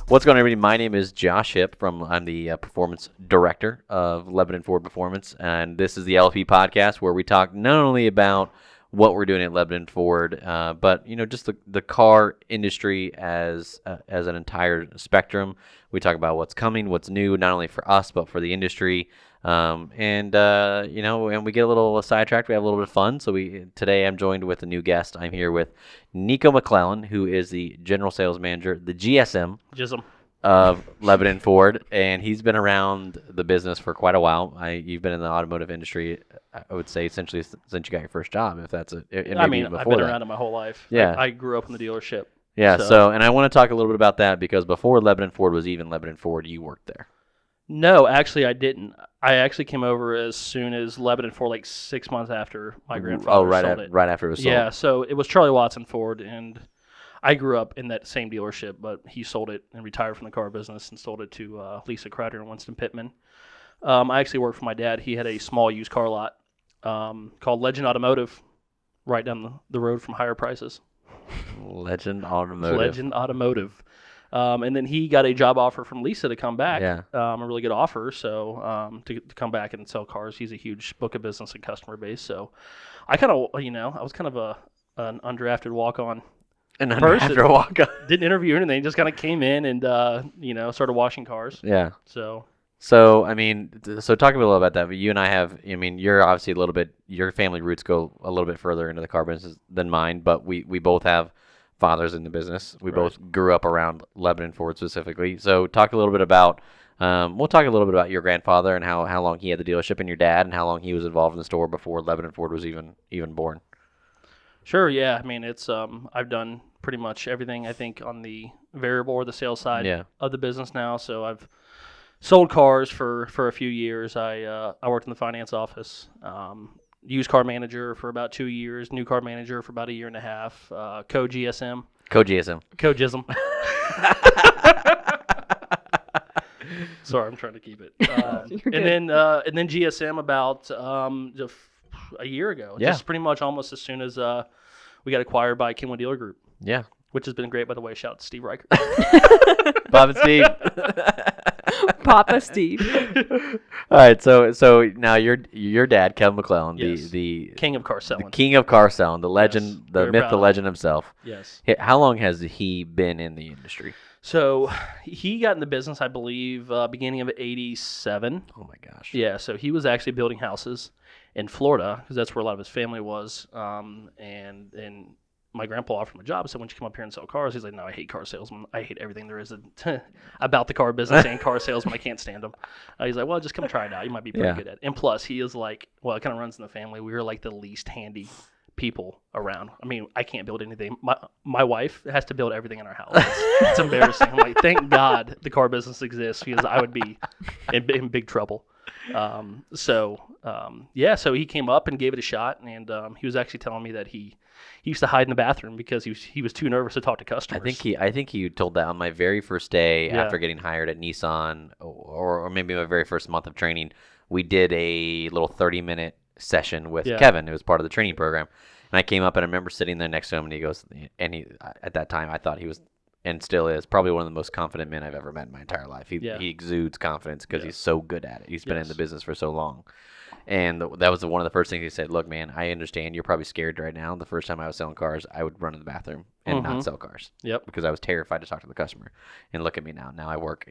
What's going on, everybody? My name is Josh Hipp. I'm the performance director of Lebanon Ford Performance, and this is the LFP Podcast, where we talk not only about what we're doing at Lebanon Ford, but just the car industry as an entire spectrum. We talk about what's coming, what's new, not only for us but for the industry. And we get a little sidetracked. We have a little bit of fun. So today I'm joined with a new guest. I'm here with Niko McClellan, who is the general sales manager, the GSM of Lebanon Ford, and he's been around the business for quite a while. You've been in the automotive industry, I would say, essentially since you got your first job. If that's I've been around it my whole life. Yeah, I grew up in the dealership. Yeah. So, and I want to talk a little bit about that because before Lebanon Ford was even Lebanon Ford, you worked there. No, actually, I didn't. I actually came over as soon as Lebanon Ford, like 6 months after my grandfather sold it. Right after it was sold. Yeah, so it was Charlie Watson Ford, and I grew up in that same dealership, but he sold it and retired from the car business and sold it to Lisa Crowder and Winston Pittman. I actually worked for my dad. He had a small used car lot called Legend Automotive right down the road from Higher Prices. Legend Automotive. And then he got a job offer from Lisa to come back. Yeah. A really good offer. So to come back and sell cars. He's a huge book of business and customer base. So I kind of, I was kind of an undrafted walk-on person. Didn't interview or anything. Just kind of came in and, started washing cars. Yeah. So talk a little about that. But you and I have, you're obviously your family roots go a little bit further into the car business than mine, but we both have fathers in the business. We both grew up around Lebanon Ford specifically. So talk a little bit about, we'll talk a little bit about your grandfather and how long he had the dealership, and your dad and how long he was involved in the store before Lebanon Ford was even born. Sure, yeah. It's I've done pretty much everything, I think, on the variable or the sales side of the business now. So I've sold cars for a few years. I worked in the finance office. Used car manager for about 2 years, new car manager for about a year and a half, co-GSM. Sorry, I'm trying to keep it. And then GSM about a year ago. Yeah. Just pretty much almost as soon as we got acquired by Kenwood Dealer Group. Yeah. Which has been great, by the way. Shout out to Steve Riker. Bob and Steve. Papa Steve. All right, so now your dad, Kevin McClellan, yes. the king of car selling. The king of car selling, the legend, yes. the myth, the legend himself. Yes. How long has he been in the industry? So he got in the business, I believe, beginning of '87. Oh my gosh. Yeah, so he was actually building houses in Florida because that's where a lot of his family was, and my grandpa offered him a job. So when you come up here and sell cars, he's like, no, I hate car salesmen. I hate everything there is about the car business and car salesmen. I can't stand them. He's like, well, just come try it out. You might be pretty good at it. And plus, he is like, well, it kind of runs in the family. We were like the least handy people around. I can't build anything. My wife has to build everything in our house. It's embarrassing. I'm like, thank God the car business exists because I would be in big trouble. So he came up and gave it a shot. And he was actually telling me that he used to hide in the bathroom because he was too nervous to talk to customers. I think he told that on my very first day after getting hired at Nissan, or maybe my very first month of training. We did a little 30-minute session with Kevin. It was part of the training program, and I came up and I remember sitting there next to him, and he goes, at that time I thought he was, and still is, probably one of the most confident men I've ever met in my entire life. He exudes confidence because he's so good at it. He's been in the business for so long. And that was one of the first things he said. Look, man, I understand you're probably scared right now. The first time I was selling cars, I would run in the bathroom and not sell cars. Yep. Because I was terrified to talk to the customer. And look at me now. Now I work,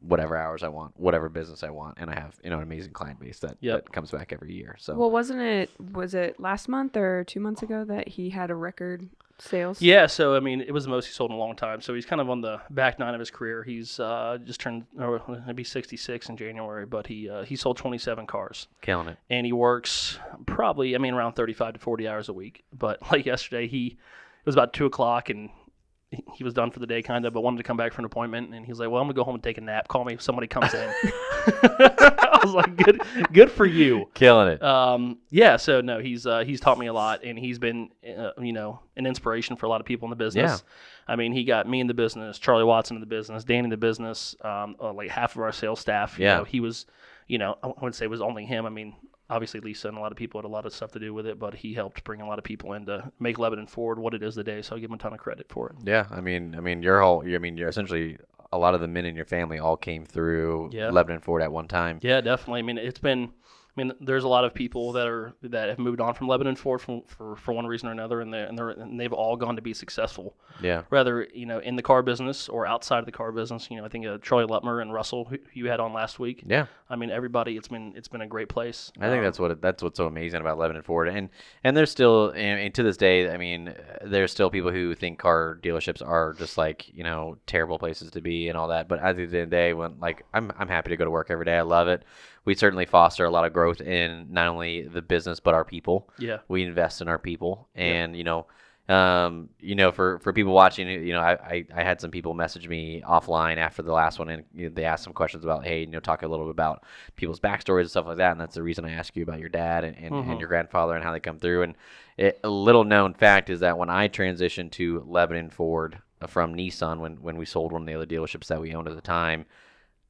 whatever hours I want, whatever business I want, and I have, an amazing client base that comes back every year. So. Well, was it last month or 2 months ago that he had a record sales? Yeah, so it was the most he sold in a long time. So he's kind of on the back nine of his career. He's just turned, he'll be 66 in January, but he sold 27 cars. Killing it. And he works probably, around 35 to 40 hours a week. But like yesterday, it was about 2 o'clock and he was done for the day kind of, but wanted to come back for an appointment. And he's like, well, I'm going to go home and take a nap. Call me if somebody comes in. I was like, good for you. Killing it. So no, he's taught me a lot, and he's been, an inspiration for a lot of people in the business. Yeah. He got me in the business, Charlie Watson in the business, Dan in the business, like half of our sales staff. He was, I wouldn't say it was only him. Obviously Lisa and a lot of people had a lot of stuff to do with it, but he helped bring a lot of people in to make Lebanon Ford what it is today. So I give him a ton of credit for it. Yeah, you're essentially a lot of the men in your family all came through Yeah. Lebanon Ford at one time. Yeah, definitely. I mean, there's a lot of people that have moved on from Lebanon Ford for one reason or another, and they've all gone to be successful. Yeah. Whether in the car business or outside of the car business. I think Troy Lutmer and Russell, who you had on last week. Yeah. I mean, everybody. It's been a great place. I think that's what's so amazing about Lebanon Ford, and there's still, and to this day, I mean, there's still people who think car dealerships are just like terrible places to be and all that. But at the end of the day, when I'm happy to go to work every day. I love it. We certainly foster a lot of growth in not only the business but our people. Yeah. We invest in our people, and for people watching, I had some people message me offline after the last one, and they asked some questions about, hey, talk a little bit about people's backstories and stuff like that, and that's the reason I asked you about your dad and your grandfather and how they come through. And a little known fact is that when I transitioned to Lebanon Ford from Nissan, when we sold one of the other dealerships that we owned at the time,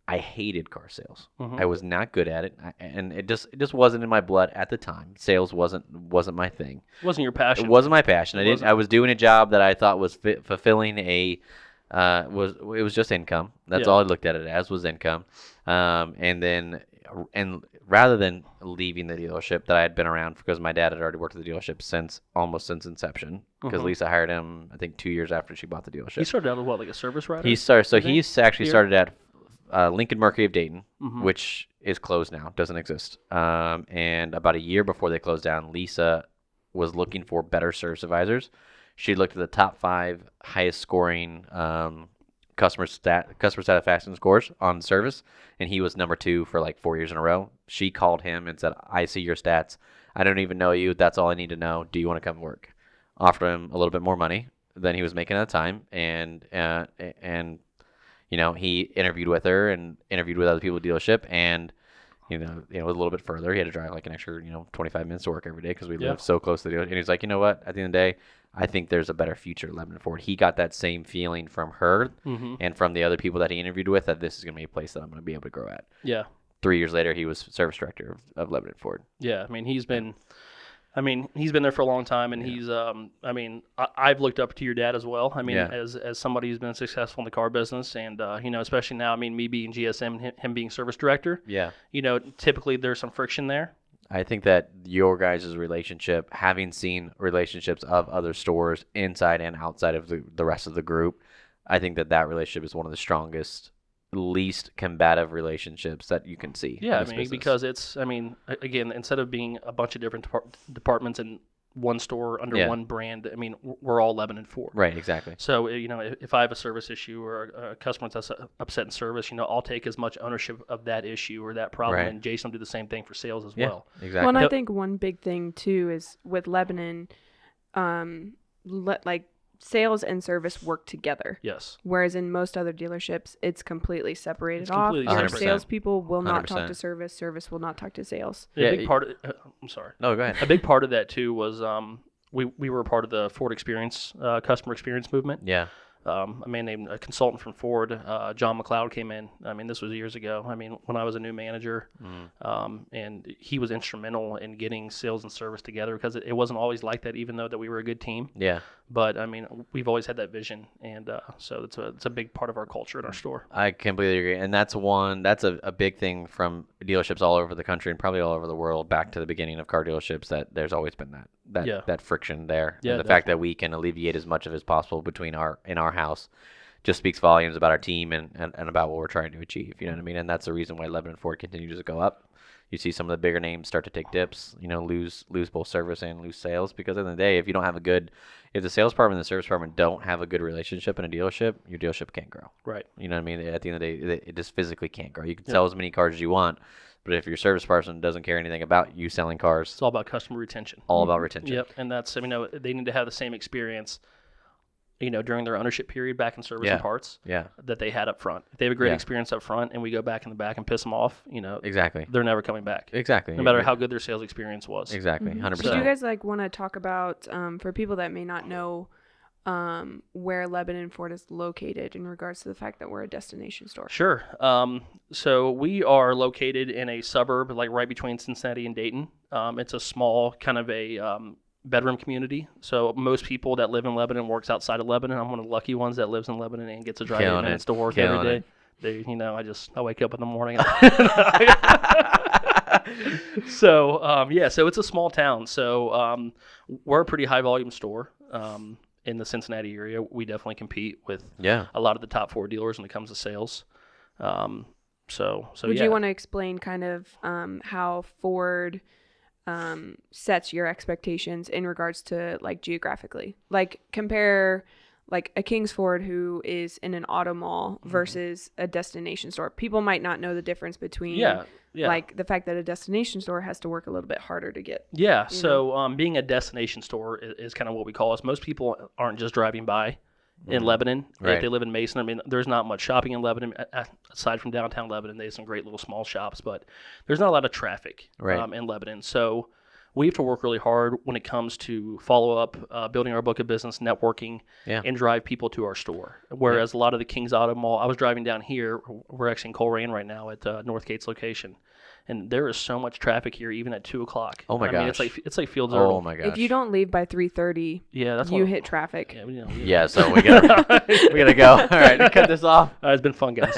I hated car sales. I was not good at it, and it just wasn't in my blood at the time. Sales wasn't my thing. It wasn't your passion. It wasn't my passion. I was doing a job that I thought was fulfilling. It was just income. That's all I looked at it as, was income. And rather than leaving the dealership that I had been around, because my dad had already worked at the dealership since inception, because Lisa hired him I think 2 years after she bought the dealership. He started out as like a service writer. He started at Lincoln Mercury of Dayton, which is closed now, doesn't exist. And about a year before they closed down, Lisa was looking for better service advisors. She looked at the top 5 highest scoring customer satisfaction scores on service, and he was number 2 for like 4 years in a row. She called him and said, I see your stats. I don't even know you. That's all I need to know. Do you want to come work? Offered him a little bit more money than he was making at the time, and he interviewed with her and interviewed with other people at the dealership, and it was a little bit further. He had to drive like an extra 25 minutes to work every day because we live so close to the dealership. And he's like, you know what? At the end of the day, I think there's a better future at Lebanon Ford. He got that same feeling from her and from the other people that he interviewed with, that this is going to be a place that I'm going to be able to grow at. Yeah. 3 years later, he was service director of Lebanon Ford. Yeah, he's been there for a long time, and I've looked up to your dad as well. As somebody who's been successful in the car business, and especially now, me being GSM, and him being service director. Yeah. Typically there's some friction there. I think that your guys' relationship, having seen relationships of other stores inside and outside of the rest of the group, I think that relationship is one of the strongest, least combative relationships that you can see. Yeah, because it's, again, instead of being a bunch of different departments in one store under one brand, we're all Lebanon Ford. Right, exactly. So, if I have a service issue or a customer that's upset in service, I'll take as much ownership of that issue or that problem, and Jason will do the same thing for sales as well. Exactly. Well, and I think one big thing too is with Lebanon, sales and service work together. Yes. Whereas in most other dealerships, it's completely separated off. Completely Your separated. salespeople will not 100%. talk to service. Service will not talk to sales. A big part of, I'm sorry. No, go ahead. A big part of that too was we were a part of the Ford Experience customer experience movement. Yeah. A man named a consultant from Ford, John Macleod, came in. This was years ago. When I was a new manager, and he was instrumental in getting sales and service together, because it wasn't always like that, even though that we were a good team. Yeah. But we've always had that vision, and so it's a big part of our culture at our store. I completely agree, and that's a big thing from dealerships all over the country and probably all over the world, back to the beginning of car dealerships, that there's always been that friction there. Yeah, and the fact that we can alleviate as much of as possible between our house just speaks volumes about our team and about what we're trying to achieve. You know what I mean? And that's the reason why Lebanon Ford continues to go up. You see some of the bigger names start to take dips, lose both service and lose sales, because at the end of the day, if the sales department and the service department don't have a good relationship in a dealership, your dealership can't grow. Right. You know what I mean? At the end of the day, it just physically can't grow. You can sell as many cars as you want, but if your service person doesn't care anything about you selling cars, it's all about customer retention. All about retention. Yep. And that's, they need to have the same experience, during their ownership period back in service and parts that they had up front. If they have a great experience up front and we go back in the back and piss them off, exactly, they're never coming back. Exactly. No matter how good their sales experience was. Exactly. 100%. Do you guys want to talk about, for people that may not know, where Lebanon Ford is located in regards to the fact that we're a destination store? Sure. So we are located in a suburb, right between Cincinnati and Dayton. It's a small kind of a bedroom community. So most people that live in Lebanon works outside of Lebanon. I'm one of the lucky ones that lives in Lebanon and gets to drive 8 minutes to work every day. They, I wake up in the morning. So so it's a small town. So we're a pretty high volume store. In the Cincinnati area, we definitely compete with a lot of the top 4 dealers when it comes to sales. Would you want to explain kind of how Ford sets your expectations in regards to like geographically? Like compare like a King's Ford who is in an auto mall versus a destination store. People might not know the difference between like the fact that a destination store has to work a little bit harder to get. Yeah, so being a destination store is kind of what we call us. Most people aren't just driving by in Lebanon. If they live in Mason, I mean, there's not much shopping in Lebanon aside from downtown Lebanon. They have some great little small shops, but there's not a lot of traffic in Lebanon. So we have to work really hard when it comes to follow up, building our book of business, networking, and drive people to our store. Whereas a lot of the King's Auto Mall, I was driving down here. We're actually in Coleraine right now at Northgate's location. And there is so much traffic here, even at 2:00. Oh my gosh! It's like Fields Earl. Oh my gosh! If you don't leave by 3:30, you hit traffic. Yeah, so we gotta go. All right, cut this off. It's been fun, guys.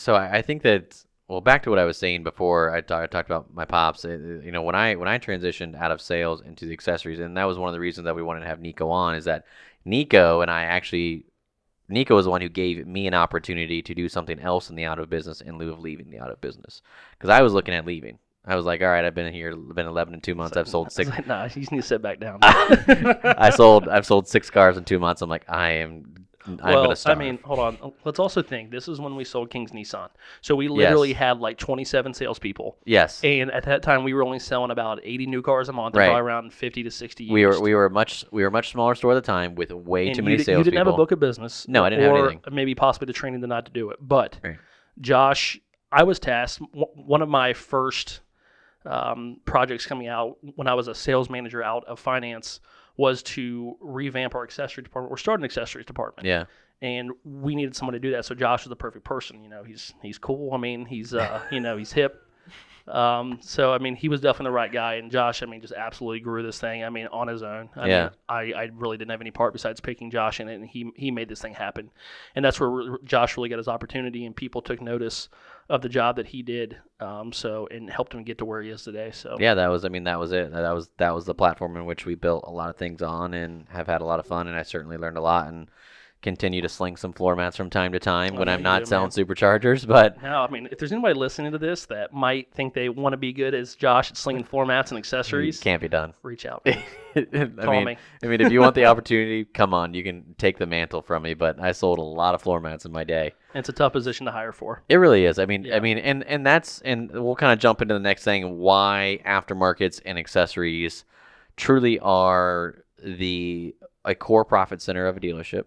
I think that back to what I was saying before. I talked about my pops. When I transitioned out of sales into the accessories, and that was one of the reasons that we wanted to have Niko on, is that Niko and I actually. Niko was the one who gave me an opportunity to do something else in the auto business in lieu of leaving the auto business. Because I was looking at leaving. I was like, all right, I've been 11 in 2 months. I've sold 6. Nah, you just need to sit back down. I've sold 6 cars in 2 months. I'm like, I'm going to starve. I mean, hold on. Let's also think, this is when we sold King's Nissan. So we literally had like 27 salespeople. Yes. And at that time, we were only selling about 80 new cars a month, and probably around 50 to 60 used. We were a much smaller store at the time with way too many salespeople. You didn't have a book of business. No, I didn't have anything. Or maybe possibly the training to not to do it. But Josh, I was tasked, one of my first projects coming out when I was a sales manager out of finance was to revamp our accessory department. We're starting an accessories department. Yeah. And we needed someone to do that. So Josh was the perfect person. He's cool. I mean, he's he's hip. So I mean, he was definitely the right guy. And Josh, I mean, just absolutely grew this thing. I mean, on his own. I really didn't have any part besides picking Josh in it, and he made this thing happen. And that's where Josh really got his opportunity, and people took notice of the job that he did. And helped him get to where he is today. So that was it. That was the platform in which we built a lot of things on, and have had a lot of fun. And I certainly learned a lot, and continue to sling some floor mats from time to time when I'm not selling superchargers. But no, I mean, if there's anybody listening to this that might think they want to be good as Josh at slinging floor mats and accessories, can't be done. Reach out. Call me. I mean, if you want the opportunity, come on, you can take the mantle from me. But I sold a lot of floor mats in my day. It's a tough position to hire for. It really is. I mean, and we'll kind of jump into the next thing. Why aftermarkets and accessories truly are a core profit center of a dealership.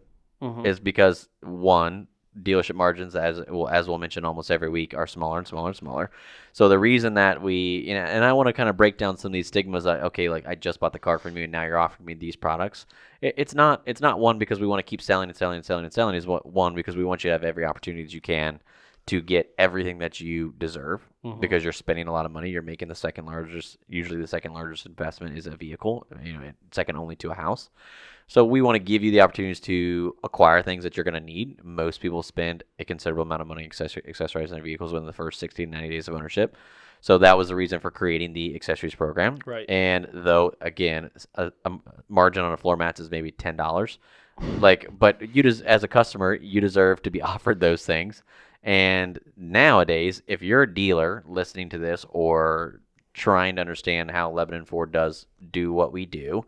Is because, one, dealership margins, as we'll mention almost every week, are smaller and smaller and smaller. So the reason that we, and I want to kind of break down some of these stigmas. Like I just bought the car from you, and now you're offering me these products. It's not one because we want to keep selling and selling and selling and selling. Is one because we want you to have every opportunity that you can to get everything that you deserve, because you're spending a lot of money. You're making usually the second largest investment is a vehicle, second only to a house. So we want to give you the opportunities to acquire things that you're going to need. Most people spend a considerable amount of money accessorizing their vehicles within the first 60 to 90 days of ownership. So that was the reason for creating the accessories program. Right. And though, again, a margin on a floor mat is maybe $10. But you as a customer, you deserve to be offered those things. And nowadays, if you're a dealer listening to this or trying to understand how Lebanon Ford does what we do,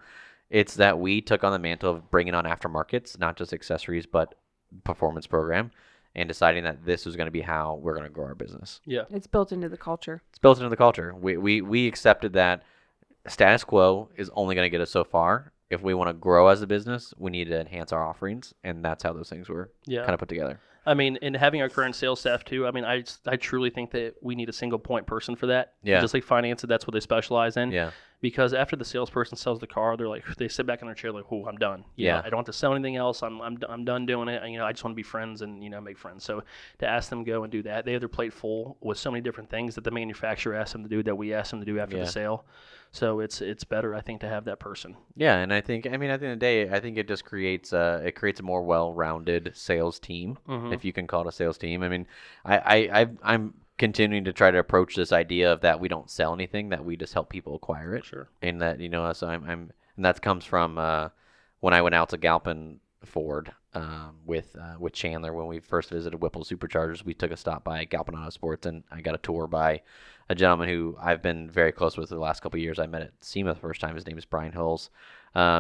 it's that we took on the mantle of bringing on aftermarkets, not just accessories, but performance program, and deciding that this was going to be how we're going to grow our business. Yeah. It's built into the culture. We accepted that status quo is only going to get us so far. If we want to grow as a business, we need to enhance our offerings, and that's how those things were kind of put together. I mean, and having our current sales staff too, I mean, I truly think that we need a single point person for that. Yeah. Just like finance, that's what they specialize in. Yeah. Because after the salesperson sells the car, they sit back in their chair like, "Oh, I'm done. You know, I don't have to sell anything else. I'm done doing it. I just want to be friends and make friends." So to ask them to go and do that, they have their plate full with so many different things that the manufacturer asked them to do that we asked them to do after the sale. So it's better, I think, to have that person. Yeah, and I think, at the end of the day, I think it just creates a more well-rounded sales team, if you can call it a sales team. I mean, I'm continuing to try to approach this idea of that we don't sell anything, that we just help people acquire it. Sure. And that, so and that comes from when I went out to Galpin Ford with Chandler when we first visited Whipple Superchargers. We took a stop by Galpin Auto Sports, and I got a tour by a gentleman who I've been very close with the last couple of years. I met at SEMA the first time. His name is Brian Hills.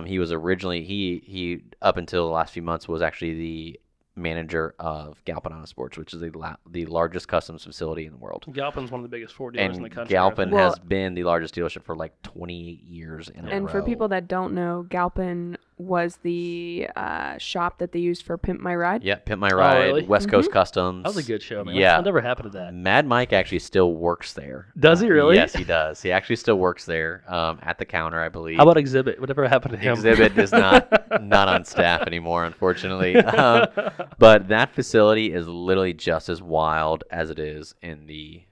He was originally he up until the last few months was actually the manager of Galpin Auto Sports, which is the largest customs facility in the world. Galpin's one of the biggest Ford dealers in the country. Galpin has been the largest dealership for like 28 years in a row. And for people that don't know, Galpin was the shop that they used for Pimp My Ride. Yeah, Pimp My Ride, really? West Coast Customs. That was a good show, man. Yeah. What never happened to that? Mad Mike actually still works there. Does he really? Yes, he does. He actually still works there at the counter, I believe. How about Exhibit? Whatever happened to him? Exhibit is not on staff anymore, unfortunately. But that facility is literally just as wild as it is in the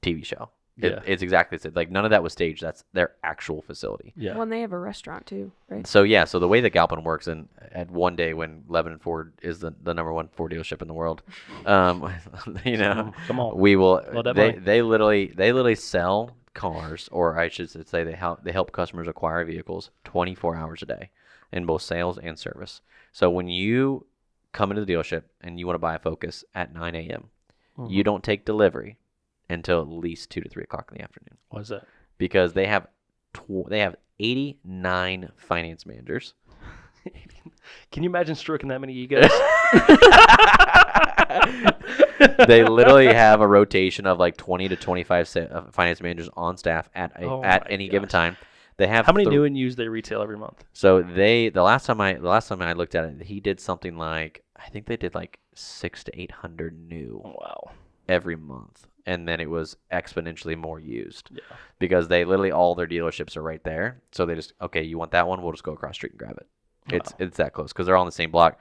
TV show. It's exactly the same. Like, none of that was staged. That's their actual facility. Yeah. Well, and they have a restaurant too, right? So the way that Galpin works, and at one day when Lebanon Ford is the number one Ford dealership in the world, Come on. we will. Well, They literally sell cars, or I should say they help customers acquire vehicles 24 hours a day, in both sales and service. So when you come into the dealership and you want to buy a Focus at 9 a.m., you don't take delivery until at least 2 to 3 o'clock in the afternoon. Why is that? Because they have 89 finance managers. Can you imagine stroking that many egos? They literally have a rotation of like 20 to 25 finance managers on staff at any given time. They have how many new and used they retail every month? So the last time I looked at it, he did something like, I think they did like 600 to 800 new. Wow. Every month, and then it was exponentially more used. Yeah. Because they literally, all their dealerships are right there, so they just, okay, you want that one, we'll just go across the street and grab it. It's that close because they're all on the same block.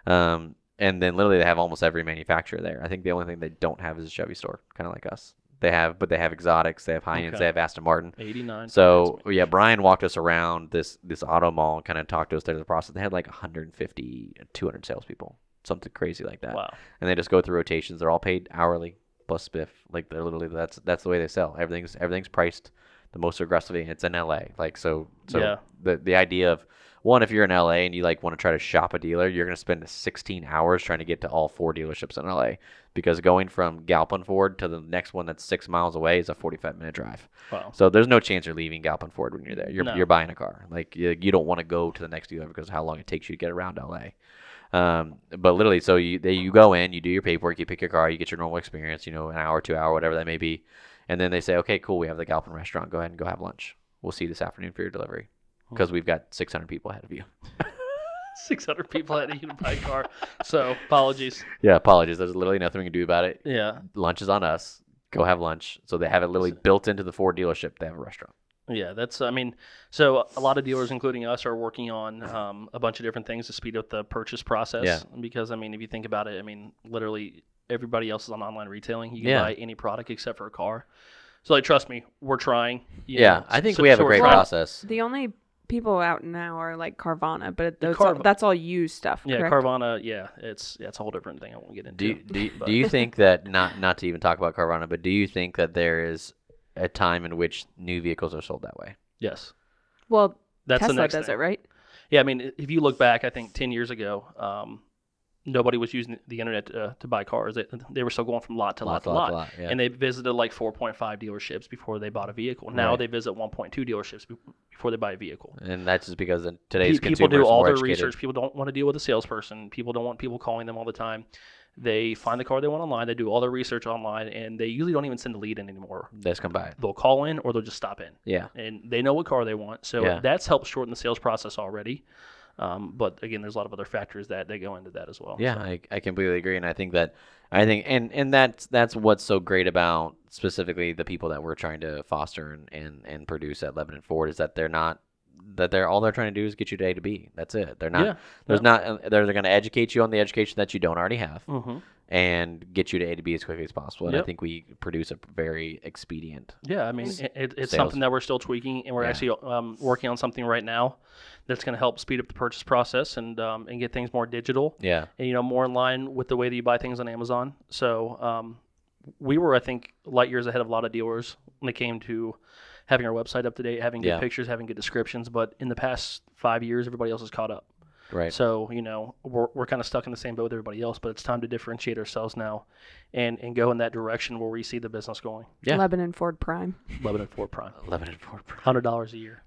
And then literally they have almost every manufacturer there. I think the only thing they don't have is a Chevy store, kind of like us. They have exotics, they have Heinz, they have Aston Martin. 89. So yeah, Brian walked us around this auto mall and kind of talked to us through the process. They had like 150, 200 salespeople. Something crazy like that. Wow. And they just go through rotations. They're all paid hourly plus spiff. Like, they're literally, that's the way they sell. Everything's priced the most aggressively. It's in LA. Like, so yeah. the idea of, one, if you're in LA and you like want to try to shop a dealer, you're going to spend 16 hours trying to get to all 4 dealerships in LA, because going from Galpin Ford to the next one that's 6 miles away is a 45-minute drive. Wow. So there's no chance you're leaving Galpin Ford when you're there. You're buying a car. Like, you don't want to go to the next dealer because of how long it takes you to get around LA. But literally, so you go in, you do your paperwork, you pick your car, you get your normal experience, an hour, 2 hour, whatever that may be. And then they say, okay, cool, we have the Galpin restaurant. Go ahead and go have lunch. We'll see you this afternoon for your delivery, because we've got 600 people ahead of you. 600 people ahead of you to buy a car. So apologies. Yeah, apologies. There's literally nothing we can do about it. Yeah. Lunch is on us. Go have lunch. So they have it literally built into the Ford dealership. They have a restaurant. Yeah, so a lot of dealers, including us, are working on a bunch of different things to speed up the purchase process. Yeah. Because, if you think about it, literally everybody else is on online retailing. You can buy any product except for a car. So, like, trust me, we're trying. I think we have a great process. The only people out now are like Carvana, but That's all used stuff. Yeah, correct? Carvana. It's a whole different thing. I won't get into. Do you think that, not to even talk about Carvana, but do you think that there is a time in which new vehicles are sold that way? Yes. Well, That's Tesla the next does thing. it, right? Yeah, if you look back, I think 10 years ago, nobody was using the internet to buy cars. They were still going from lot to lot. Yeah. And they visited like 4.5 dealerships before they bought a vehicle. Now they visit 1.2 dealerships before they buy a vehicle. And that's just because in today's people do consumers are all more their educated. research. People don't want to deal with a salesperson. People don't want people calling them all the time. They find the car they want online. They do all their research online, and they usually don't even send a lead in anymore. They just come by it. They'll call in or they'll just stop in. Yeah. And they know what car they want. So that's helped shorten the sales process already. But again, there's a lot of other factors that go into that as well. Yeah, So. I completely agree, and I think and that's what's so great about specifically the people that we're trying to foster and produce at Lebanon Ford is that they're all they're trying to do is get you to A to B. That's it. They're not. Yeah. There's not. They're going to educate you on the education that you don't already have, Mm-hmm. and get you to A to B as quickly as possible. And I Yep. think we produce a very expedient. Yeah, I mean, it's Sales. something that we're still tweaking, and we're Yeah. actually working on something right now that's going to help speed up the purchase process and get things more digital. Yeah. And more in line with the way that you buy things on Amazon. So we were, I think, light years ahead of a lot of dealers when it came to having our website up to date, having good Yeah. pictures, having good descriptions. But in the past 5 years, everybody else has caught up. Right. So, we're kind of stuck in the same boat with everybody else, but it's time to differentiate ourselves now and go in that direction where we see the business going. Yeah. Lebanon Ford Prime. Lebanon Ford Prime. Lebanon Ford $100 a year.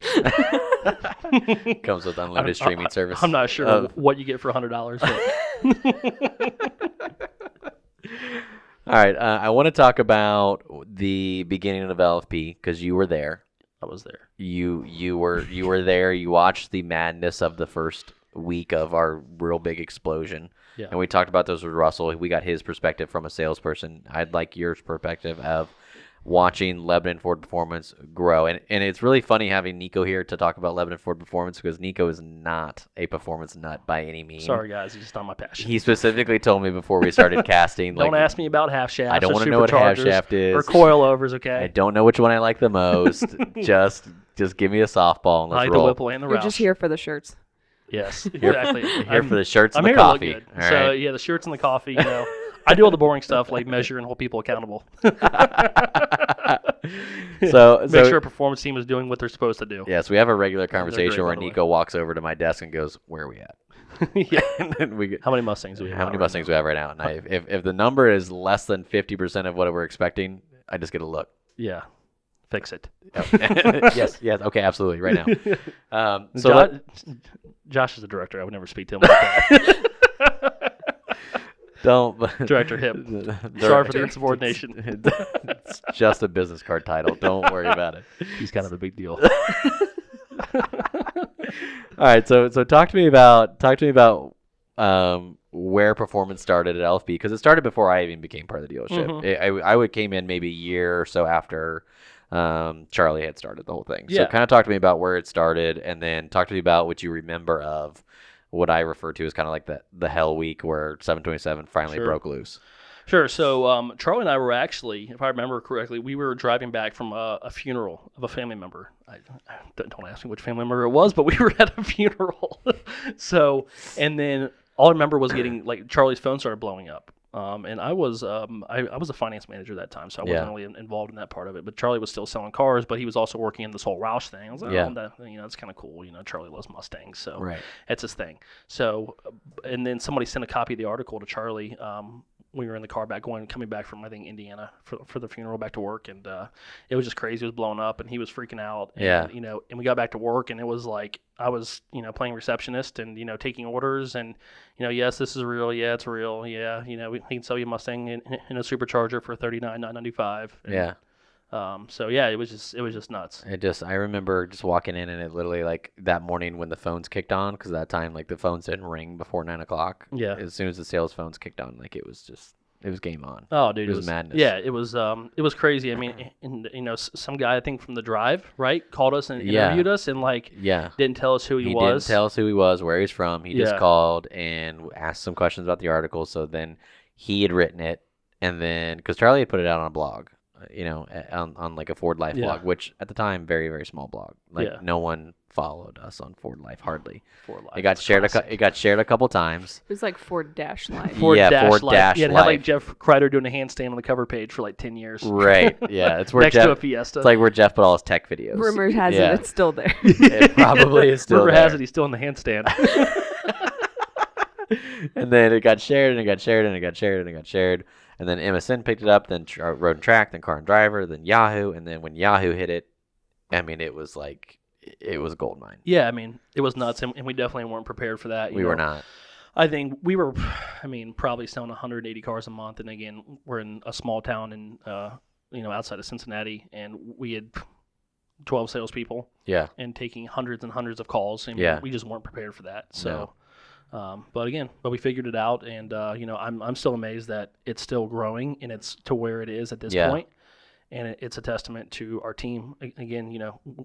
comes with unlimited streaming service. I'm not sure what you get for $100. All right. I want to talk about the beginning of LFP because you were there. I was there. You were there. You watched the madness of the first week of our real big explosion. Yeah. And we talked about those with Russell. We got his perspective from a salesperson. I'd like your perspective of watching Lebanon Ford Performance grow. And it's really funny having Niko here to talk about Lebanon Ford Performance because Niko is not a performance nut by any means. Sorry, guys. It's just not my passion. He specifically told me before we started casting. Don't ask me about half shafts. I don't want to know what half shaft is. Or coilovers, okay? I don't know which one I like the most. just give me a softball and I let's like roll. the Whipple and the You're Roush. just here for the shirts. Yes, exactly. Here for the shirts I'm and the here to look coffee. good. All So right. yeah, the shirts and the coffee. I do all the boring stuff like measure and hold people accountable. So Make sure a performance team is doing what they're supposed to do. Yes, we have a regular conversation great, where by the way. Niko walks over to my desk and goes, "Where are we at?" Yeah. And then we How many Mustangs do we have? how many Mustangs do we have right now? And if the number is less than 50% of what we're expecting, I just get a look. Yeah. Fix it. Yes, okay, absolutely, right now. Josh is the director. I would never speak to him like that. Don't. Director Hip. Sorry for the insubordination. It's just a business card title. Don't worry about it. He's kind of a big deal. All right, so talk to me about where performance started at LFP because it started before I even became part of the dealership. Mm-hmm. I came in maybe a year or so after Charlie had started the whole thing. So Yeah. kind of talk to me about where it started, and then talk to me about what you remember of what I refer to as kind of like the hell week where 727 finally Sure. broke loose. Sure. So Charlie and I were actually, if I remember correctly, we were driving back from a funeral of a family member. Don't ask me which family member it was, but we were at a funeral. So, and then all I remember was getting like Charlie's phone started blowing up. And I was a finance manager that time, so I wasn't really involved in that part of it. But Charlie was still selling cars, but he was also working in this whole Roush thing. I was like, that's kind of cool. Charlie loves Mustangs, so Right. that's his thing. So, and then somebody sent a copy of the article to Charlie. We were in the car coming back from I think Indiana for the funeral back to work, and it was just crazy. It was blowing up, and he was freaking out. And, and we got back to work, and it was like I was playing receptionist and taking orders, and yes, this is real. Yeah, it's real. Yeah, we can sell you a Mustang in a supercharger for $39,995. Yeah. So yeah, it was just nuts. I remember just walking in and it literally like that morning when the phones kicked on because that time like the phones didn't ring before 9 o'clock. Yeah. As soon as the sales phones kicked on, like it was game on. Oh, dude, it was madness. Yeah, it was crazy. I mean, and, some guy I think from the drive, right, called us and interviewed us and didn't tell us who he was. Didn't tell us who he was, where he's from. He just Yeah. called and asked some questions about the article. So then he had written it, and then because Charlie had put it out on a blog, on like a Ford Life blog, which at the time very very small blog. Like no one followed us on Ford Life hardly. Ford Life It got shared. It got shared a couple times. It was like Ford Dash Life. Ford Dash Life. Yeah, it had like Jeff Kreider doing a handstand on the cover page for like 10 years. Right. Yeah, it's where next Jeff, to a Fiesta. It's like where Jeff put all his tech videos. Rumor has it it's still there. It probably is still Rumor there. has it he's still in the handstand. And then it got shared, and it got shared, and it got shared, and it got shared. And then MSN picked it up, then Road and Track, then Car and Driver, then Yahoo. And then when Yahoo hit it, I mean, it was like, it was a gold mine. Yeah, I mean, it was nuts, and we definitely weren't prepared for that. We were not. I think we were, probably selling 180 cars a month. And again, we're in a small town in, outside of Cincinnati, and we had 12 salespeople Yeah. and taking hundreds and hundreds of calls. And Yeah. we just weren't prepared for that. So, but we figured it out, and I'm still amazed that it's still growing and it's to where it is at this point. And it's a testament to our team. Again,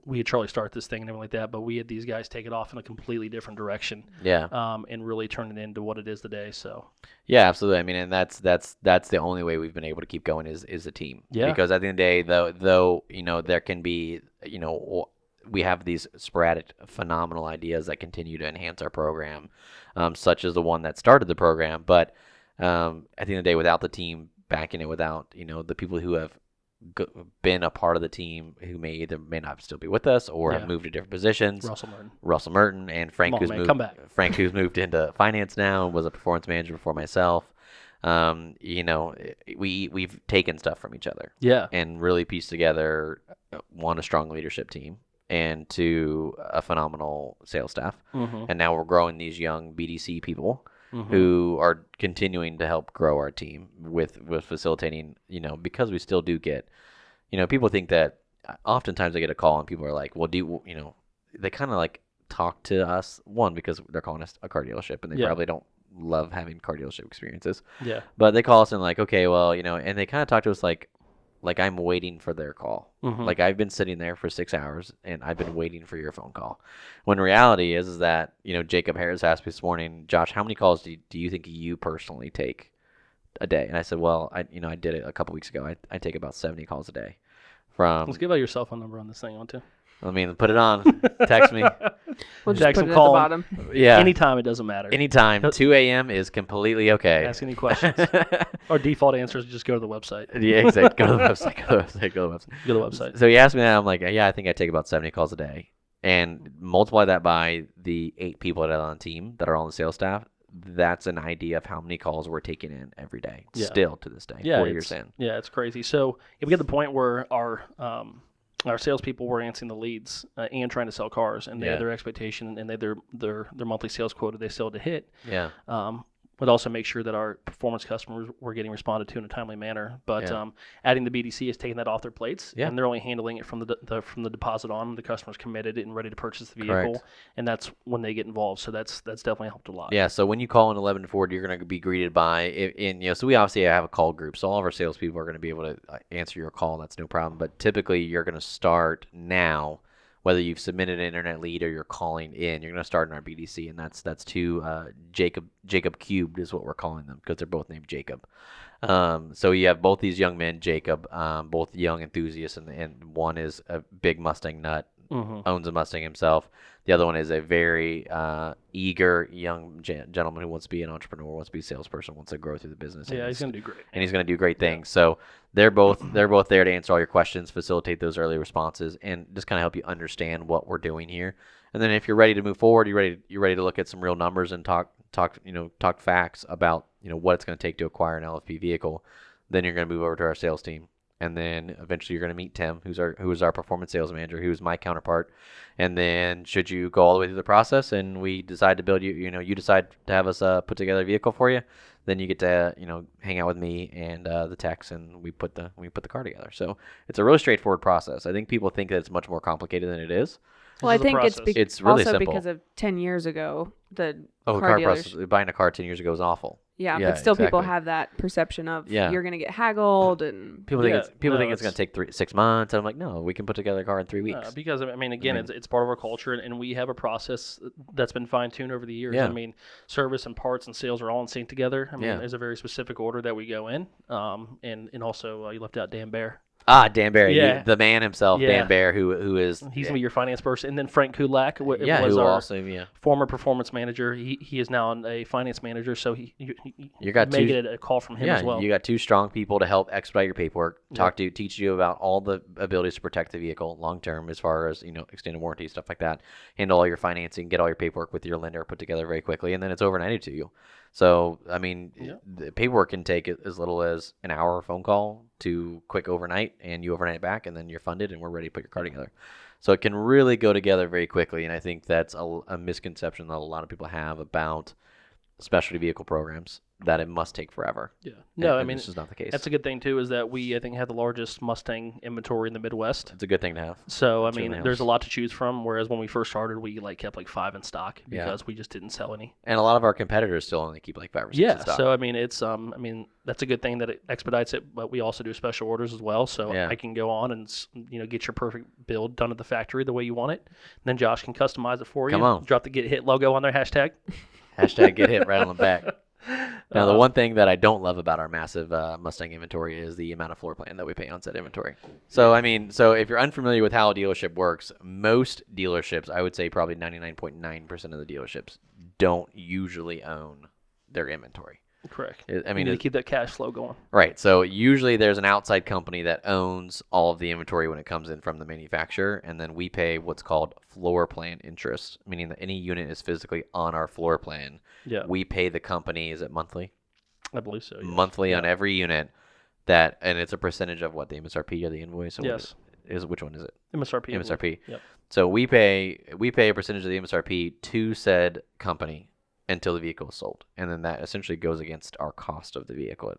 we had Charlie start this thing and everything like that, but we had these guys take it off in a completely different direction. Yeah. And really turn it into what it is today. So. Yeah, absolutely. I mean, and that's the only way we've been able to keep going is a team. Yeah. Because at the end of the day, though there can be, we have these sporadic, phenomenal ideas that continue to enhance our program, such as the one that started the program. But at the end of the day, without the team backing it, without the people who have been a part of the team who may not still be with us or have moved to different positions. Russell Merton and Frank, Frank, who's moved into finance now, was a performance manager before myself. We've taken stuff from each other. Yeah. And really pieced together, one, a strong leadership team, and two, a phenomenal sales staff. Mm-hmm. And now we're growing these young BDC people who are continuing to help grow our team with facilitating, because we still do get, people think that oftentimes they get a call and people are like, well, they kind of like talk to us, one, because they're calling us a car dealership and they probably don't love having car dealership experiences. Yeah. But they call us and like, okay, well, and they kind of talk to us like I'm waiting for their call. Mm-hmm. Like I've been sitting there for 6 hours and I've been waiting for your phone call. When reality is that, Jacob Harris asked me this morning, Josh, how many calls do you think you personally take a day? And I said, well, I did it a couple weeks ago. I take about 70 calls a day. Let's give out your cell phone number on this thing, want to? I mean, put it on. Text me. We'll just Text put and it call. at the bottom. Yeah. Anytime, it doesn't matter. Anytime. 2 a.m. is completely okay. Ask any questions. Our default answer is just go to the website. Yeah, exactly. Go to the website. Go to the website. So he asked me that. I'm like, yeah, I think I take about 70 calls a day. And multiply that by the 8 people that are on the team that are on the sales staff. That's an idea of how many calls we're taking in every day. Yeah. Still to this day, 4 years in. Yeah, it's crazy. So if we get to the point where our salespeople were answering the leads and trying to sell cars, and they had their expectation and they had their monthly sales quota they still had to hit. Yeah. But also make sure that our performance customers were getting responded to in a timely manner. But adding the BDC is taking that off their plates, and they're only handling it from the deposit on. The customer's committed and ready to purchase the vehicle, and that's when they get involved. So that's definitely helped a lot. Yeah. So when you call in Lebanon Ford, you're going to be greeted by so we obviously have a call group, so all of our salespeople are going to be able to answer your call. That's no problem. But typically, you're going to start now. Whether you've submitted an internet lead or you're calling in, you're going to start in our BDC, and that's two Jacob cubed is what we're calling them because they're both named Jacob. So you have both these young men, Jacob, both young enthusiasts, and one is a big Mustang nut, owns a Mustang himself. The other one is a very eager young gentleman who wants to be an entrepreneur, wants to be a salesperson, wants to grow through the business. Yeah, he's going to do great. And he's going to do great things. So they're both there to answer all your questions, facilitate those early responses, and just kind of help you understand what we're doing here. And then if you're ready to move forward, you're ready to look at some real numbers and talk facts about what it's going to take to acquire an LFP vehicle. Then you're going to move over to our sales team. And then eventually you're going to meet Tim, who is our performance sales manager, who's my counterpart. And then should you go all the way through the process and we decide to build you decide to have us put together a vehicle for you, then you get to hang out with me and the techs, and we put the car together. So it's a really straightforward process. I think people think that it's much more complicated than it is. Well, I think it's really also simple. because of 10 years ago, the car dealers. process. Buying a car 10 years ago was awful. Yeah, but still people have that perception of you're going to get haggled, and people think it's going to take 6 months. And I'm like, no, we can put together a car in 3 weeks. Because it's part of our culture, and we have a process that's been fine-tuned over the years. Yeah. Service and parts and sales are all in sync together. There's a very specific order that we go in. And also you left out Dan Bear. Dan Bear, the man himself, Dan Bear, who is... He's going to be your finance person. And then Frank Kulak was who our also, former performance manager. He is now a finance manager, so you got may get a call from him as well. You got 2 strong people to help expedite your paperwork, teach you about all the abilities to protect the vehicle long-term as far as, extended warranty, stuff like that, handle all your financing, get all your paperwork with your lender put together very quickly, and then it's overnighted to you. So, the paperwork can take as little as an hour phone call to quick overnight, and you overnight it back, and then you're funded, and we're ready to put your car together. So it can really go together very quickly, and I think that's a misconception that a lot of people have about specialty vehicle programs. that it must take forever. Yeah. No, And this is not the case. that's a good thing too. Is that we I think have the largest Mustang inventory in the Midwest. It's a good thing to have. So It certainly there's a helps. lot to choose from. Whereas when we first started, we kept 5 in stock Yeah. because we just didn't sell any. And a lot of our competitors still only keep 5 or 6 Yeah. in stock. So it's that's a good thing that it expedites it. But we also do special orders as well. So Yeah. I can go on and get your perfect build done at the factory the way you want it. And then Josh can customize it for you. Come on. Drop the Get Hit logo on their hashtag. Hashtag get hit right on the back. Now, the one thing that I don't love about our massive Mustang inventory is the amount of floor plan that we pay on said inventory. So, so if you're unfamiliar with how a dealership works, most dealerships, I would say probably 99.9% of the dealerships, don't usually own their inventory. Correct. You need to keep that cash flow going. Right. So usually there's an outside company that owns all of the inventory when it comes in from the manufacturer, and then we pay what's called floor plan interest, meaning that any unit is physically on our floor plan. Yeah. We pay the company, is it monthly? I believe so. Yes. Monthly on every unit, and it's a percentage of what, the MSRP or the invoice? Or Yes. Which one is it? MSRP. MSRP. Yep. So we pay a percentage of the MSRP to said company until the vehicle is sold, and then that essentially goes against our cost of the vehicle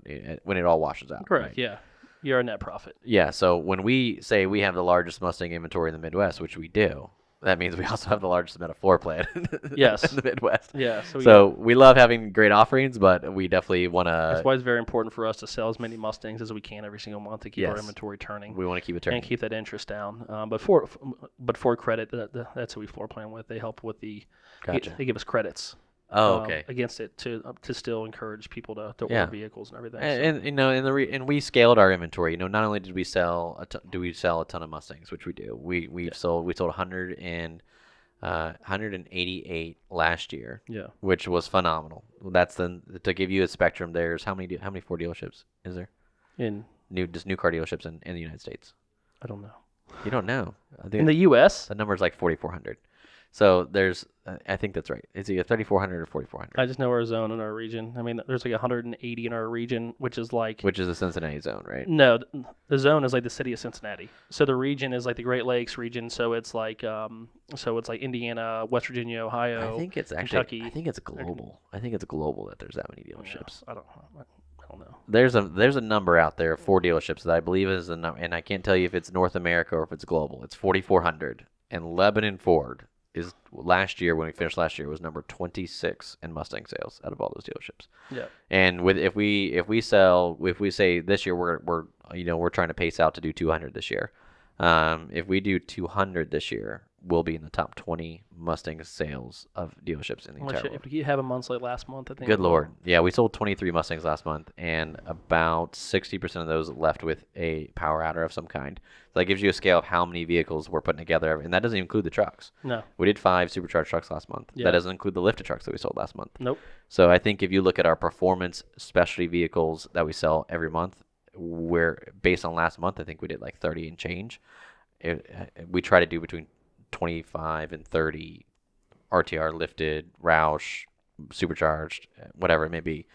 when it all washes out. Correct. right? Yeah. You're a net profit. Yeah. So when we say we have the largest Mustang inventory in the Midwest, which we do, that means we also have the largest amount of floor plan Yes. in the Midwest. Yeah. So we love having great offerings, but we definitely want that's to. why it's very important for us to sell as many Mustangs as we can every single month to keep our Yes. inventory turning. We want to keep it turning. And keep that interest down. But Ford Credit, that's who we floor plan with. They help with Gotcha. They give us credits. Oh, okay. Against it to still encourage people to Yeah. order vehicles and everything. And we scaled our inventory. Not only did we sell a ton of Mustangs, which we do. We sold 188 last year. Yeah. Which was phenomenal. That's to give you a spectrum. There's how many Ford dealerships is there? In New car dealerships in the United States. I don't know. You don't know. I think In the U.S., the number is 4,400. So there's, I think that's right. It's either 3,400 or 4,400. I just know our zone in our region. There's 180 in our region, which is which is the Cincinnati zone, right? No, the zone is the city of Cincinnati. So the region is the Great Lakes region. So it's Indiana, West Virginia, Ohio. I think it's Kentucky. I think it's global. I think it's global that there's that many dealerships. I don't know. There's a number out there for dealerships that I believe is a number, and I can't tell you if it's North America or if it's global. It's 4,400, and Lebanon Ford is last year, when we finished last year, was number 26 in Mustang sales out of all those dealerships. Yeah. And if we say this year we're trying to pace out to do 200 this year. If we do 200 this year, we'll be in the top 20 Mustang sales of dealerships in the entire world. If you have a month like last month, I think. Good Lord. Yeah, we sold 23 Mustangs last month, and about 60% of those left with a power adder of some kind. So that gives you a scale of how many vehicles we're putting together, and that doesn't even include the trucks. No. We did 5 supercharged trucks last month. Yeah. That doesn't include the lifted trucks that we sold last month. Nope. So I think if you look at our performance specialty vehicles that we sell every month, we're based on last month, I think we did 30 and change. We try to do between 25 and 30 RTR lifted, Roush, supercharged, whatever it may be.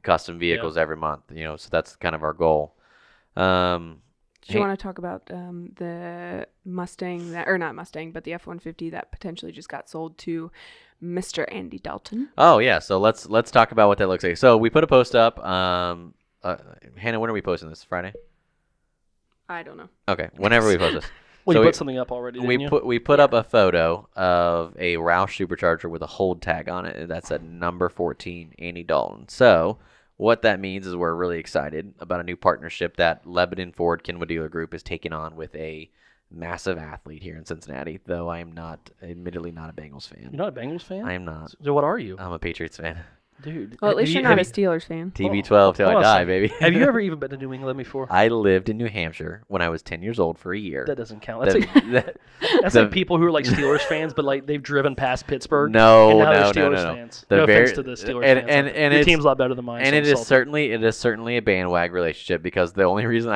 Custom vehicles every month, so that's kind of our goal. Do you want to talk about the Mustang not Mustang, but the F-150 that potentially just got sold to Mr. Andy Dalton? Oh yeah, so let's talk about what that looks like. So we put a post up. Hannah, when are we posting this? Friday? I don't know. Okay, whenever we post this. Well, So you put something up already, didn't you? We put up a photo of a Roush supercharger with a hold tag on it. That's a number 14 Andy Dalton. So what that means is we're really excited about a new partnership that Lebanon Ford Kenwood Dealer Group is taking on with a massive athlete here in Cincinnati. Though I am admittedly not a Bengals fan. You're not a Bengals fan? I am not. So what are you? I'm a Patriots fan. Dude. Well, at least you're not a Steelers fan. TB12 till I die, baby. Have you ever even been to New England before? I lived in New Hampshire when I was 10 years old for a year. That doesn't count. That's like people who are Steelers fans, but they've driven past Pittsburgh. No. And now they're Steelers fans. No offense to the Steelers fans. And your team's a lot better than mine. And it is certainly a bandwagon relationship, because the only reason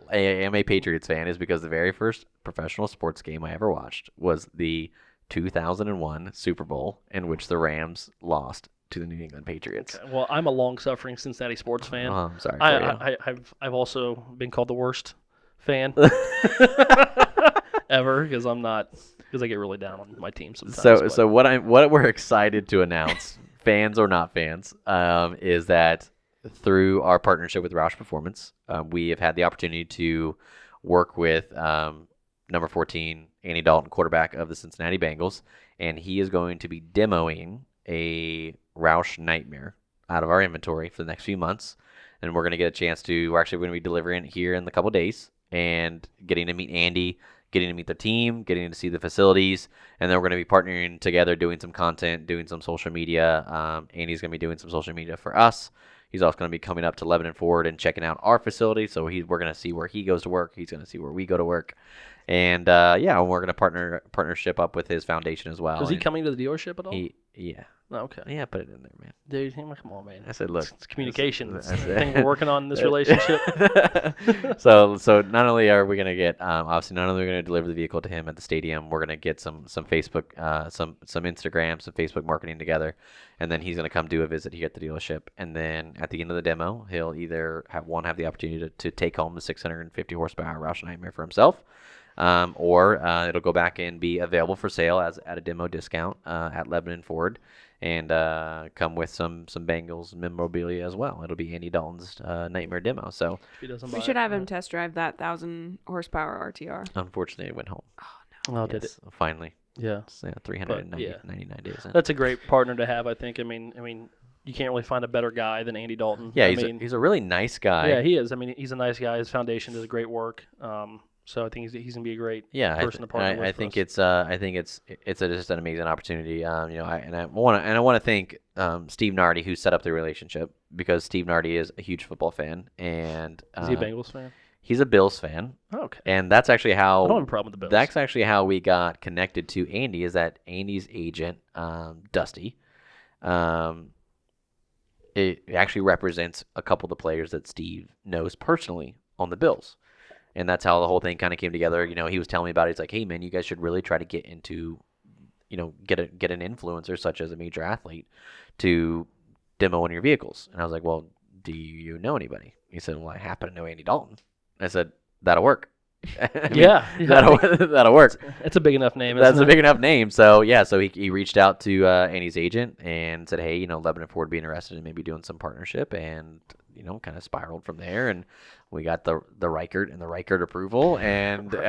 I am a Patriots fan is because the very first professional sports game I ever watched was the 2001 Super Bowl, in which the Rams lost to the New England Patriots. Okay. Well, I'm a long-suffering Cincinnati sports fan. Oh, I'm sorry. I've also been called the worst fan ever, because I get really down on my team sometimes. So what we're excited to announce, fans or not fans, is that through our partnership with Roush Performance, we have had the opportunity to work with number 14, Andy Dalton, quarterback of the Cincinnati Bengals, and he is going to be demoing a Roush Nightmare out of our inventory for the next few months. And we're going to get a chance to, we're actually going to be delivering it here in a couple of days and getting to meet Andy, getting to meet the team, getting to see the facilities, and then we're going to be partnering together, doing some content, doing some social media. Andy's going to be doing some social media for us. He's also going to be coming up to Lebanon Ford and checking out our facility. So we're going to see where he goes to work. He's going to see where we go to work. And we're going to partnership up with his foundation as well. Was he coming to the dealership at all? Yeah. Oh, okay. Yeah, put it in there, man. Dude, come on, man. I said, look. It's communication. It's the thing we're working on in this relationship. So not only are we going to get, obviously, not only are we going to deliver the vehicle to him at the stadium, we're going to get some Facebook, some Instagram, some Facebook marketing together. And then he's going to come do a visit here at the dealership. And then at the end of the demo, he'll either have the opportunity to take home the 650 horsepower Roush Nightmare for himself. Or it'll go back and be available for sale at a demo discount at Lebanon Ford, and come with some Bengals memorabilia as well. It'll be Andy Dalton's Nightmare demo. So we should have him test drive that 1,000 horsepower RTR. Unfortunately, it went home. Oh no! Oh, did it? Finally. Yeah. 399 days. That's a great partner to have, I think. I mean, you can't really find a better guy than Andy Dalton. Yeah, he's a really nice guy. Yeah, he is. I mean, he's a nice guy. His foundation does great work. So I think he's gonna be a great person to partner with. I think it's just an amazing opportunity. I want to thank Steve Nardi, who set up the relationship, because Steve Nardi is a huge football fan, and is he a Bengals fan? He's a Bills fan. Oh, okay. And that's actually how I don't have a problem with the Bills. That's actually how we got connected to Andy. Is that Andy's agent, Dusty, it actually represents a couple of the players that Steve knows personally on the Bills. And that's how the whole thing kind of came together. He was telling me about it. He's like, hey, man, you guys should really try to get into, get an influencer such as a major athlete to demo one of your vehicles. And I was like, well, do you know anybody? He said, well, I happen to know Andy Dalton. I said, that'll work. That'll work. It's a big enough name. That's a big enough name. So he reached out to Andy's agent and said, hey, Lebanon Ford would be interested in maybe doing some partnership, and kind of spiraled from there, and we got the Reichert and the Reichert approval, and the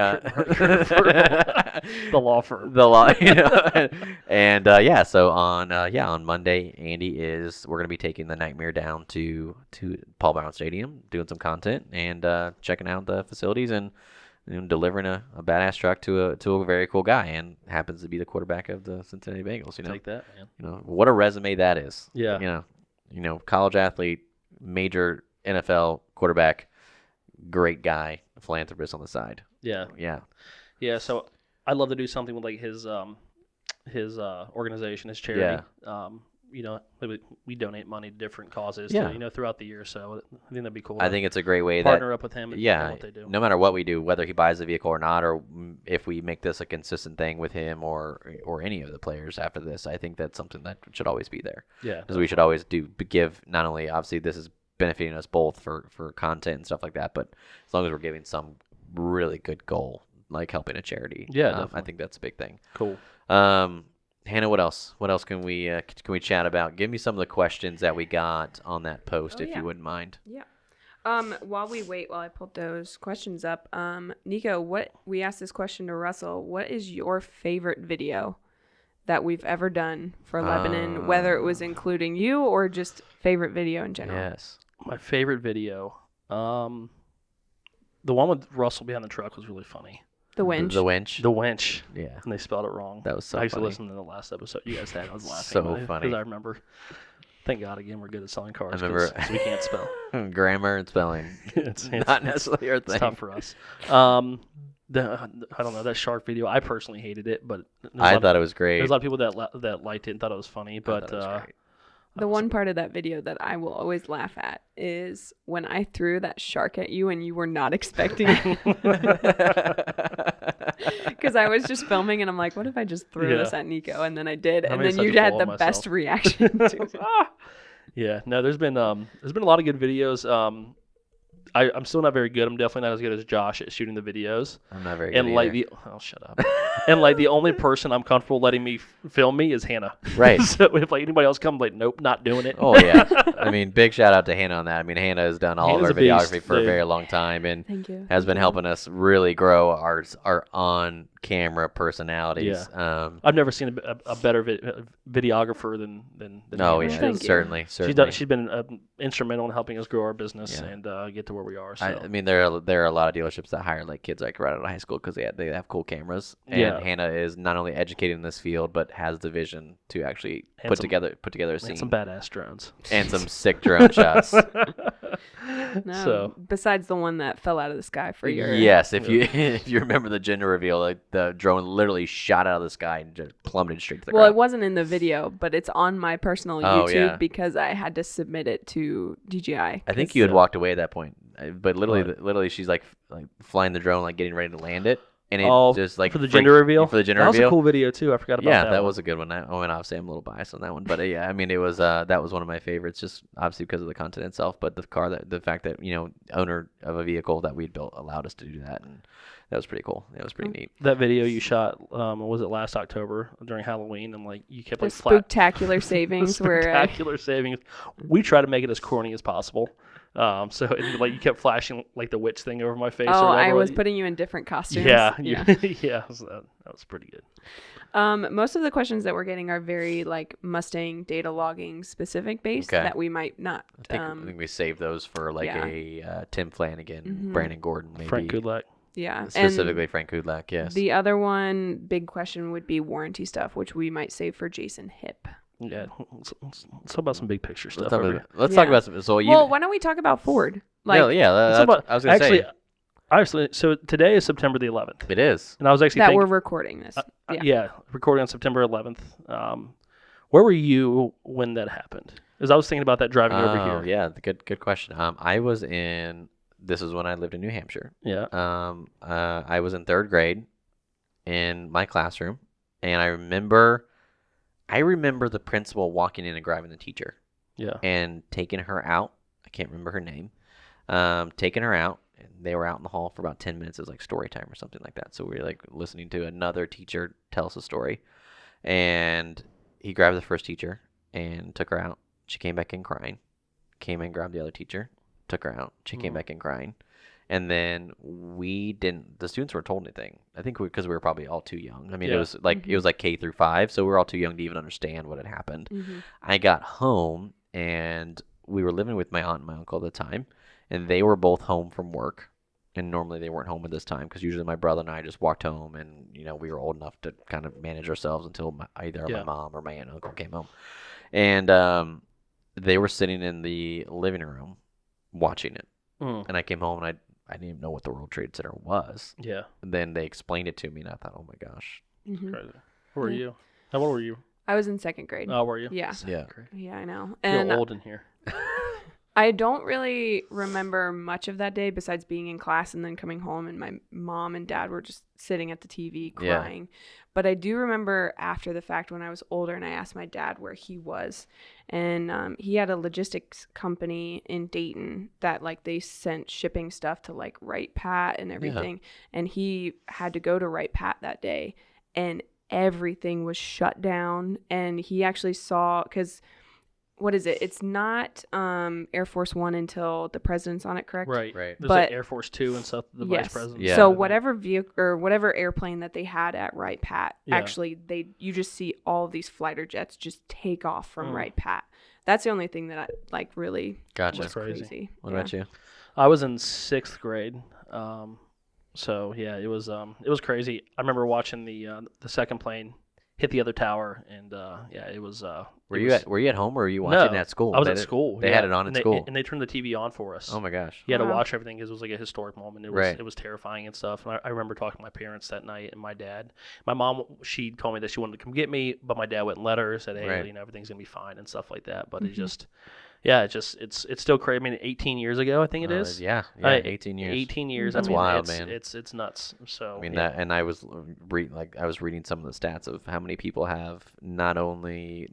law firm, and so on Monday, we're going to be taking the Nightmare down to Paul Brown Stadium, doing some content and checking out the facilities and delivering a badass truck to a very cool guy, and happens to be the quarterback of the Cincinnati Bengals. Take that, man. What a resume that is. Yeah. College athlete, major NFL quarterback, great guy, philanthropist on the side. Yeah. Yeah. Yeah. So I'd love to do something with like his organization, his charity. Yeah. We donate money to different causes throughout the year. So I think that'd be cool. I think it's a great way partner up with him and what they do. No matter what we do, whether he buys the vehicle or not, or if we make this a consistent thing with him or any of the players after this, I think that's something that should always be there. Yeah. Because we should always give, not only, obviously this is benefiting us both for content and stuff like that, but as long as we're giving some really good goal, like helping a charity. Yeah, I think that's a big thing. Cool. Hannah, what else? What else can we chat about? Give me some of the questions that we got on that post, if you wouldn't mind. Yeah. While I pulled those questions up, Niko, we asked this question to Russell. What is your favorite video that we've ever done for Lebanon, whether it was including you or just favorite video in general? Yes. My favorite video, the one with Russell behind the truck was really funny. The winch. The winch. The winch. Yeah. And they spelled it wrong. That was so funny. I actually funny. listened to the last episode you guys had. I was laughing. So funny. Because I remember. Thank God, again, we're good at selling cars. I remember. Because we can't spell. Grammar and spelling. it's not necessarily our thing. It's tough for us. I don't know, that shark video, I personally hated it, but I thought it was great. There's a lot of people that liked it and thought it was funny, but the one part of that video that I will always laugh at is when I threw that shark at you and you were not expecting it. Because I was just filming and I'm like, what if I just threw this at Niko? And then I did, and then you had the best reaction to it. Yeah, no, there's been a lot of good videos. I'm still not very good. I'm definitely not as good as Josh at shooting the videos. I'm not very good And like either. shut up. And like the only person I'm comfortable letting me film me is Hannah. Right. So if like anybody else comes, like nope, not doing it. Oh yeah. I mean, big shout out to Hannah on that. I mean, Hannah has done all Hannah's of our a beast, videography for a dude. very long time and Thank you. has been helping us really grow our on camera personalities. I've never seen a better videographer than No, Hannah. yeah, Thank you. certainly. She's been instrumental in helping us grow our business Yeah. and get to where we are. So. I mean, there are a lot of dealerships that hire like kids like right out of high school because they have cool cameras. And Yeah. Hannah is not only educated in this field, but has the vision to actually And put some- together a scene And some badass drones. and some sick drone shots. No, So- besides the one that fell out of the sky for your Yes, if you if you remember the gender reveal, like the drone literally shot out of the sky and just plummeted straight to the Well, it ground. wasn't in the video, but it's on my personal Oh, YouTube yeah. because I had to submit it to DJI. I think 'cause, you had so- walked away at that point, but literally, What? literally, she's like flying the drone, like getting ready to land it, and it Oh, just like for the freaked- gender reveal. For the gender that was reveal, a cool video too. I forgot about yeah, that. that one. was a good one. I mean, obviously, I'm a little biased on that one, but yeah, I mean, it was that was one of my favorites, just obviously because of the content itself, but the fact that owner of a vehicle that we'd built allowed us to do that, and that was pretty cool. It was pretty neat. that video you shot. Was it last October during Halloween? And like you kept The like flat. spectacular savings where Spectacular savings. We try to make it as corny as possible. So and, like you kept flashing like the witch thing over my face. oh, or I whatever. was putting you in different costumes. Yeah, yeah. yeah. So that was pretty good. Most of the questions that we're getting are very like Mustang data logging specific based Okay. that we might not. I think we saved those for like yeah. a Tim Flanagan, Mhm. Brandon Gordon, maybe Frank Kudlak. Yeah, specifically Frank Kudlak. And Yes. the other one big question would be warranty stuff, which we might save for Jason Hip. Yeah. Let's talk about some big picture stuff. Let's talk over about, here. let's talk Yeah. about some. So you. Well, why don't we talk about Ford? Like Let's talk about- I was gonna actually, say so today is September the 11th, it is. and I was actually that thinking, we're recording this. recording on September 11th. Where were you when that happened? Because I was thinking about that driving over here. Yeah, good question. I was in. This is when I lived in New Hampshire. Yeah. I was in third grade in my classroom, and I remember the principal walking in and grabbing the teacher Yeah. and taking her out. I can't remember her name. Taking her out, and they were out in the hall for about 10 minutes. It was like story time or something like that. So we were like listening to another teacher tell us a story, and he grabbed the first teacher and took her out. She came back in crying. Came in, grabbed the other teacher, took her out. She came back in crying. And then the students weren't told anything. I think because we were probably all too young. I mean, Yeah. it was like K through 5, so we were all too young to even understand what had happened. Mhm. I got home, and we were living with my aunt and my uncle at the time, and they were both home from work. And normally they weren't home at this time because usually my brother and I just walked home, and we were old enough to kind of manage ourselves until either my mom or my aunt and uncle came home. And they were sitting in the living room watching it, and I came home and I didn't even know what the World Trade Center was. Yeah. And then they explained it to me, and I thought, oh my gosh. Mhm. Crazy. Where were Yeah. you? How old were you? I was in second grade. Oh, were you? Yeah. Yeah. Yeah, I know. You're And old in here. I don't really remember much of that day besides being in class and then coming home and my mom and dad were just sitting at the TV Yeah. crying. But I do remember after the fact when I was older and I asked my dad where he was. And he had a logistics company in Dayton that like they sent shipping stuff to like Wright Pat and everything. And he had to go to Wright Pat that day and everything was shut down. And he actually saw, because what is it? It's not Air Force One until the president's on it, correct? Right. Right. There's But- like Air Force 2 and stuff. The Yes. vice president. Yeah. So whatever vehicle or whatever airplane that they had at Wright Pat, Yeah. actually you just see all of these fighter jets just take off from Mm. Wright Pat. That's the only thing that I like really Gotcha. was Crazy. crazy. What about you? I was in 6th grade. So yeah, it was crazy. I remember watching the second plane hit the other tower, and yeah, it was. Were you at home or were you watching it at school? I was They at did- school. They yeah. had it on at And they- school. and they turned the TV on for us. Oh my gosh. You had to Wow. watch everything because it was like a historic moment. It was Right. it was terrifying and stuff. And I remember talking to my parents that night and my dad. My mom, she told me that she wanted to come get me, but my dad wouldn't let her. Said, hey, Right. everything's gonna be fine and stuff like that. But it just, Yeah, it's still crazy. I mean, 18 years ago, I think it is. Yeah, 18 years. 18 years. That's I mean, wild, it's, man. It's nuts. So I mean yeah. that, and I was reading some of the stats of how many people have not only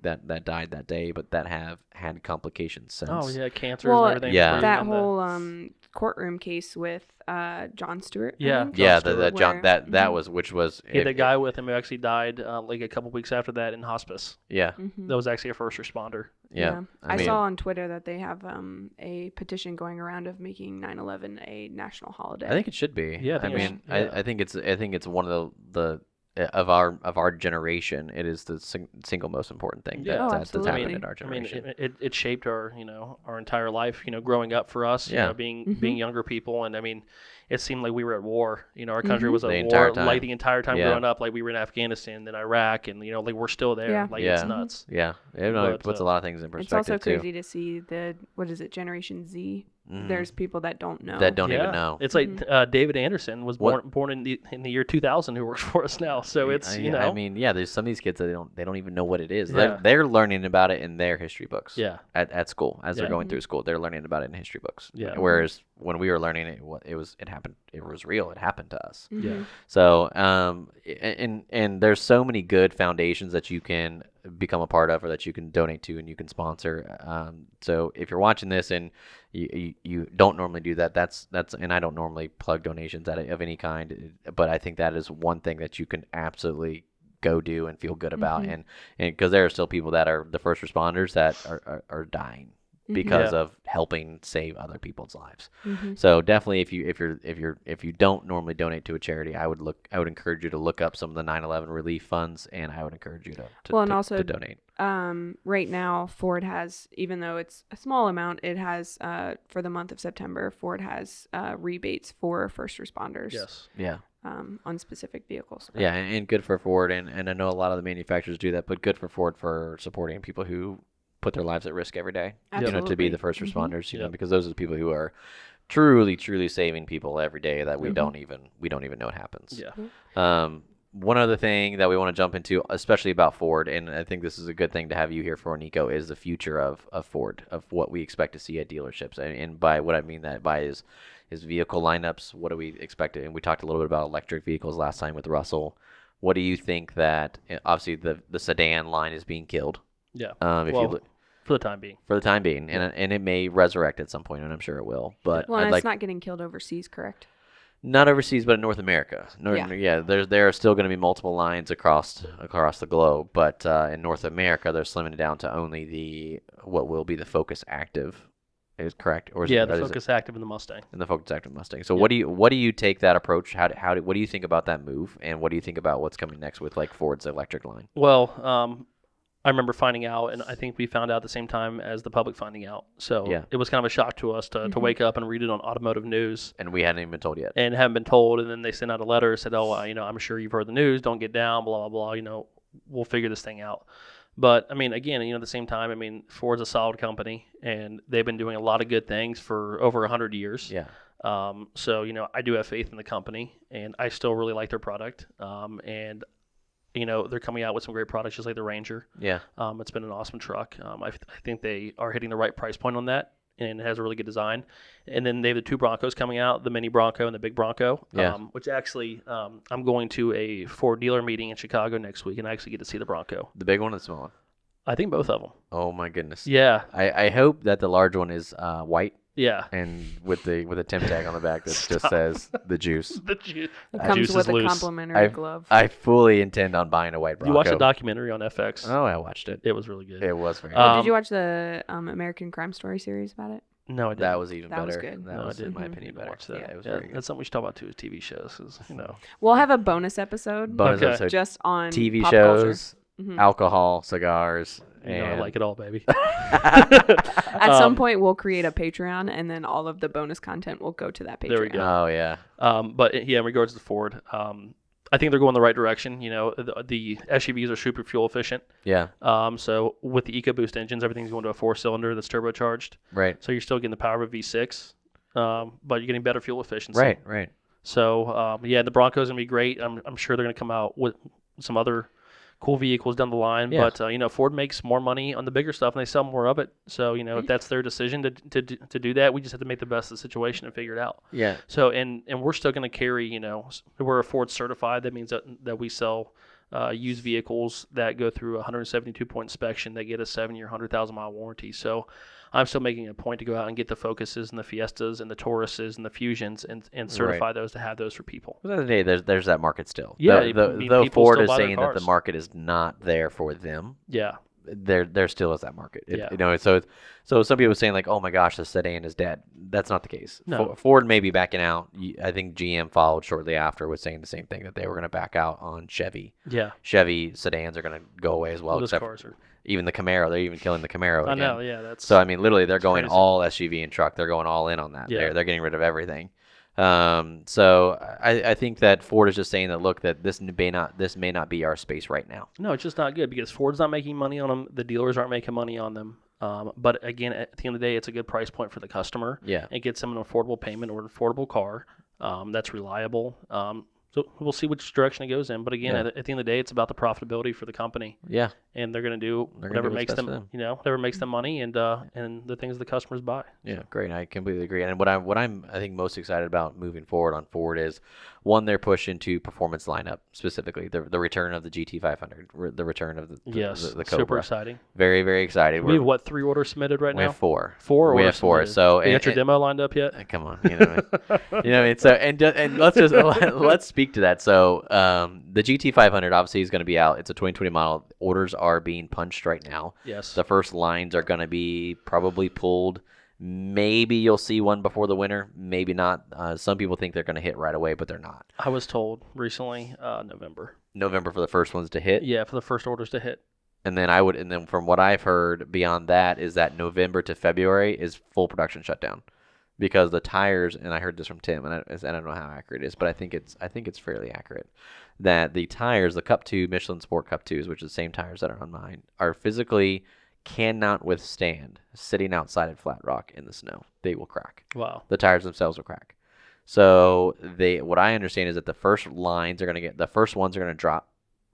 that died that day, but that have had complications since. Oh yeah, cancers Well, and everything. yeah. That whole courtroom case with John Stewart. I Yeah. think, Yeah, Stewart, the John where- that Mhm. was which was he had a guy with him who actually died like a couple weeks after that in hospice. Yeah, Mhm. That was actually a first responder. yeah. I mean, saw on Twitter that they have a petition going around of making 9/11 a national holiday. I think it should be. Yeah, I I think it mean, should- yeah. I think it's one of the of our generation. It is the single most important thing Yeah. Oh, that's absolutely. happened in our I mean, generation. it shaped our our entire life. Growing up for us. Yeah. Being Mhm. younger people, and I mean, it seemed like we were at war. Our country Mhm. was at The war entire time. like the entire time Yeah. growing up. Like we were in Afghanistan, then Iraq, and like we're still there. Yeah. Like Yeah. it's nuts. Yeah, it But, puts a lot of things in perspective It's also too. crazy to see the what is it, Generation Z? Mhm. There's people that don't know. That don't Yeah. even know. It's like Mhm. David Anderson was What- born in the year 2000, who works for us now. So it's I mean, yeah. There's some of these kids that they don't even know what it is. Yeah. They're learning about it in their history books. yeah. At school as they're Yeah. going through school, they're learning about it in history books. Yeah. Whereas when we were learning it, it happened. It was real. It happened to us. Mhm. Yeah. So, and there's so many good foundations that you can become a part of, or that you can donate to, and you can sponsor. So if you're watching this and you don't normally do that, that's and I don't normally plug donations of any kind, but I think that is one thing that you can absolutely go do and feel good about, Mhm. and because there are still people that are the first responders that are dying because Yeah. of helping save other people's lives. Mhm. So definitely, if you don't normally donate to a charity, I would encourage you to look up some of the 9/11 relief funds, and I would encourage you to Well, and also, to donate. Right now, Ford has, even though it's a small amount, it has for the month of September, Ford has rebates for first responders. Yes. Yeah, On specific vehicles. yeah, and good for Ford, and I know a lot of the manufacturers do that, but good for Ford for supporting people who put their lives at risk every day. To be Absolutely. the first Mhm. responders, Yeah. because those are the people who are truly saving people every day that we Mhm. don't even know it happens. Yeah. One other thing that we want to jump into, especially about Ford, and I think this is a good thing to have you here for, Niko, is the future of Ford, of what we expect to see at dealerships. And by what I mean that by is vehicle lineups. What do we expect? And we talked a little bit about electric vehicles last time with Russell. What do you think that, obviously the sedan line is being killed? Yeah. If Well, you look, for the time being. for the time being, and it may resurrect at some point, and I'm sure it will. But Well, I'd and like it's not getting killed overseas, correct? not overseas, but in North America. There are still going to be multiple lines across the globe, but in North America, they're slimming it down to only what will be the Focus Active. Is correct? Or is Yeah, it, the is it- Focus Active and the Mustang. in the Focus Active Mustang. So Yeah. what do you take that approach? What do you think about that move, and what do you think about what's coming next with like Ford's electric line? Well, I remember finding out, and I think we found out at the same time as the public finding out. So Yeah. it was kind of a shock to us to Mhm. wake up and read it on automotive news And we hadn't even been told yet. and haven't been told. And then they sent out a letter, said, "Oh, I'm sure you've heard the news. Don't get down. Blah blah blah. We'll figure this thing out." But I mean, again, at the same time, I mean, Ford's a solid company, and they've been doing a lot of good things for over 100 years. Yeah. So I do have faith in the company, and I still really like their product. And they're coming out with some great products, just like the Ranger. Yeah. It's been an awesome truck. I think they are hitting the right price point on that, and it has a really good design. And then they have the two Broncos coming out, the Mini Bronco and the Big Bronco. Yeah. Which actually, I'm going to a Ford dealer meeting in Chicago next week, and I actually get to see the Bronco. The big one or the small one? I think both of them. Oh my goodness. Yeah, I hope that the large one is white yeah. and with a temp tag on the back that just Stop. says the juice. The juice It the comes juice with is a loose. complimentary glove. I fully intend on buying a white Bronco. You watched a documentary on FX. Oh, I watched it. It was really good. It was very. Did you watch the American Crime Story series about it? No, I didn't. that was even That was better. good. That No, I was, in didn't. my Mhm. opinion, Didn't better. watch that. Yeah, it was very good. That's something we should talk about too, is TV shows. We'll have a bonus episode Bonus Okay. episode: just on TV pop shows, culture. Mhm. alcohol, cigars, I and like it all, baby. At some point, we'll create a Patreon, and then all of the bonus content will go to that Patreon. There we go. Oh yeah. But yeah, in regards to Ford, I think they're going the right direction. The SUVs are super fuel efficient. Yeah. So with the EcoBoost engines, everything's going to a 4-cylinder that's turbocharged. Right. So you're still getting the power of a V6, but you're getting better fuel efficiency. Right. Right. So the Broncos gonna be great. I'm sure they're gonna come out with some other cool vehicles down the line. Yeah. But Ford makes more money on the bigger stuff, and they sell more of it. So if that's their decision to do that, we just have to make the best of the situation and figure it out. Yeah. So and we're still going to carry. We're a Ford certified. That means that we sell used vehicles that go through a 172-point inspection. They get a 7-year, 100,000-mile warranty. So I'm still making a point to go out and get the Focuses and the Fiestas and the Tauruses and the Fusions and certify those to have those for people. At the end of the day, there's that market still. Yeah, Though people Ford still is buy their saying that the cars. market is not there for them. Yeah. There still is that market. Yeah. So some people are saying like, oh my gosh, the sedan is dead. That's not the case. No. Ford may be backing out. I think GM followed shortly after with saying the same thing, that they were going to back out on Chevy. Yeah. Chevy sedans are going to go away as well. Those Except cars are. Even the Camaro, they're even killing the Camaro I again. know. Yeah. That's. So I mean, literally, they're going crazy. all SUV and truck. They're going all in on that. Yeah. They're getting rid of everything. So I think that Ford is just saying that, look, that this may not be our space right now. No, it's just not good because Ford's not making money on them. The dealers aren't making money on them. But again, at the end of the day, it's a good price point for the customer. Yeah. It gets them an affordable payment or an affordable car that's reliable. So we'll see which direction it goes in. But again, Yeah. at the end of the day, it's about the profitability for the company. Yeah. And they're going to do whatever what's makes best them, for them. whatever makes them money and the things the customers buy. Yeah, great. I completely agree. And what I'm I think most excited about moving forward on Ford is, one, their push into performance lineup, specifically the return of the GT500, the return of the Cobra. Super exciting. Very, very excited. We have 3 orders submitted right We now? have 4. 4 We orders have 4. submitted. So You got your demo lined up yet? come on, you know what I mean? So and let's just let's speak to that. So the GT500 obviously is going to be out. It's a 2020 model. Orders are being punched right now. Yes. The first lines are going to be probably pulled. Maybe you'll see one before the winter. Maybe not. Some people think they're going to hit right away, but they're not. I was told recently November. November for the first ones to hit. Yeah, for the first orders to hit. And then from what I've heard beyond that is that November to February is full production shutdown, because the tires, and I heard this from Tim, and I don't know how accurate it is, but I think it's fairly accurate, that the tires, the Cup 2 Michelin Sport Cup 2s, which are the same tires that are on mine, are physically cannot withstand sitting outside at Flat Rock in the snow. They will crack. Wow. The tires themselves will crack. So what I understand is that the first ones are going to drop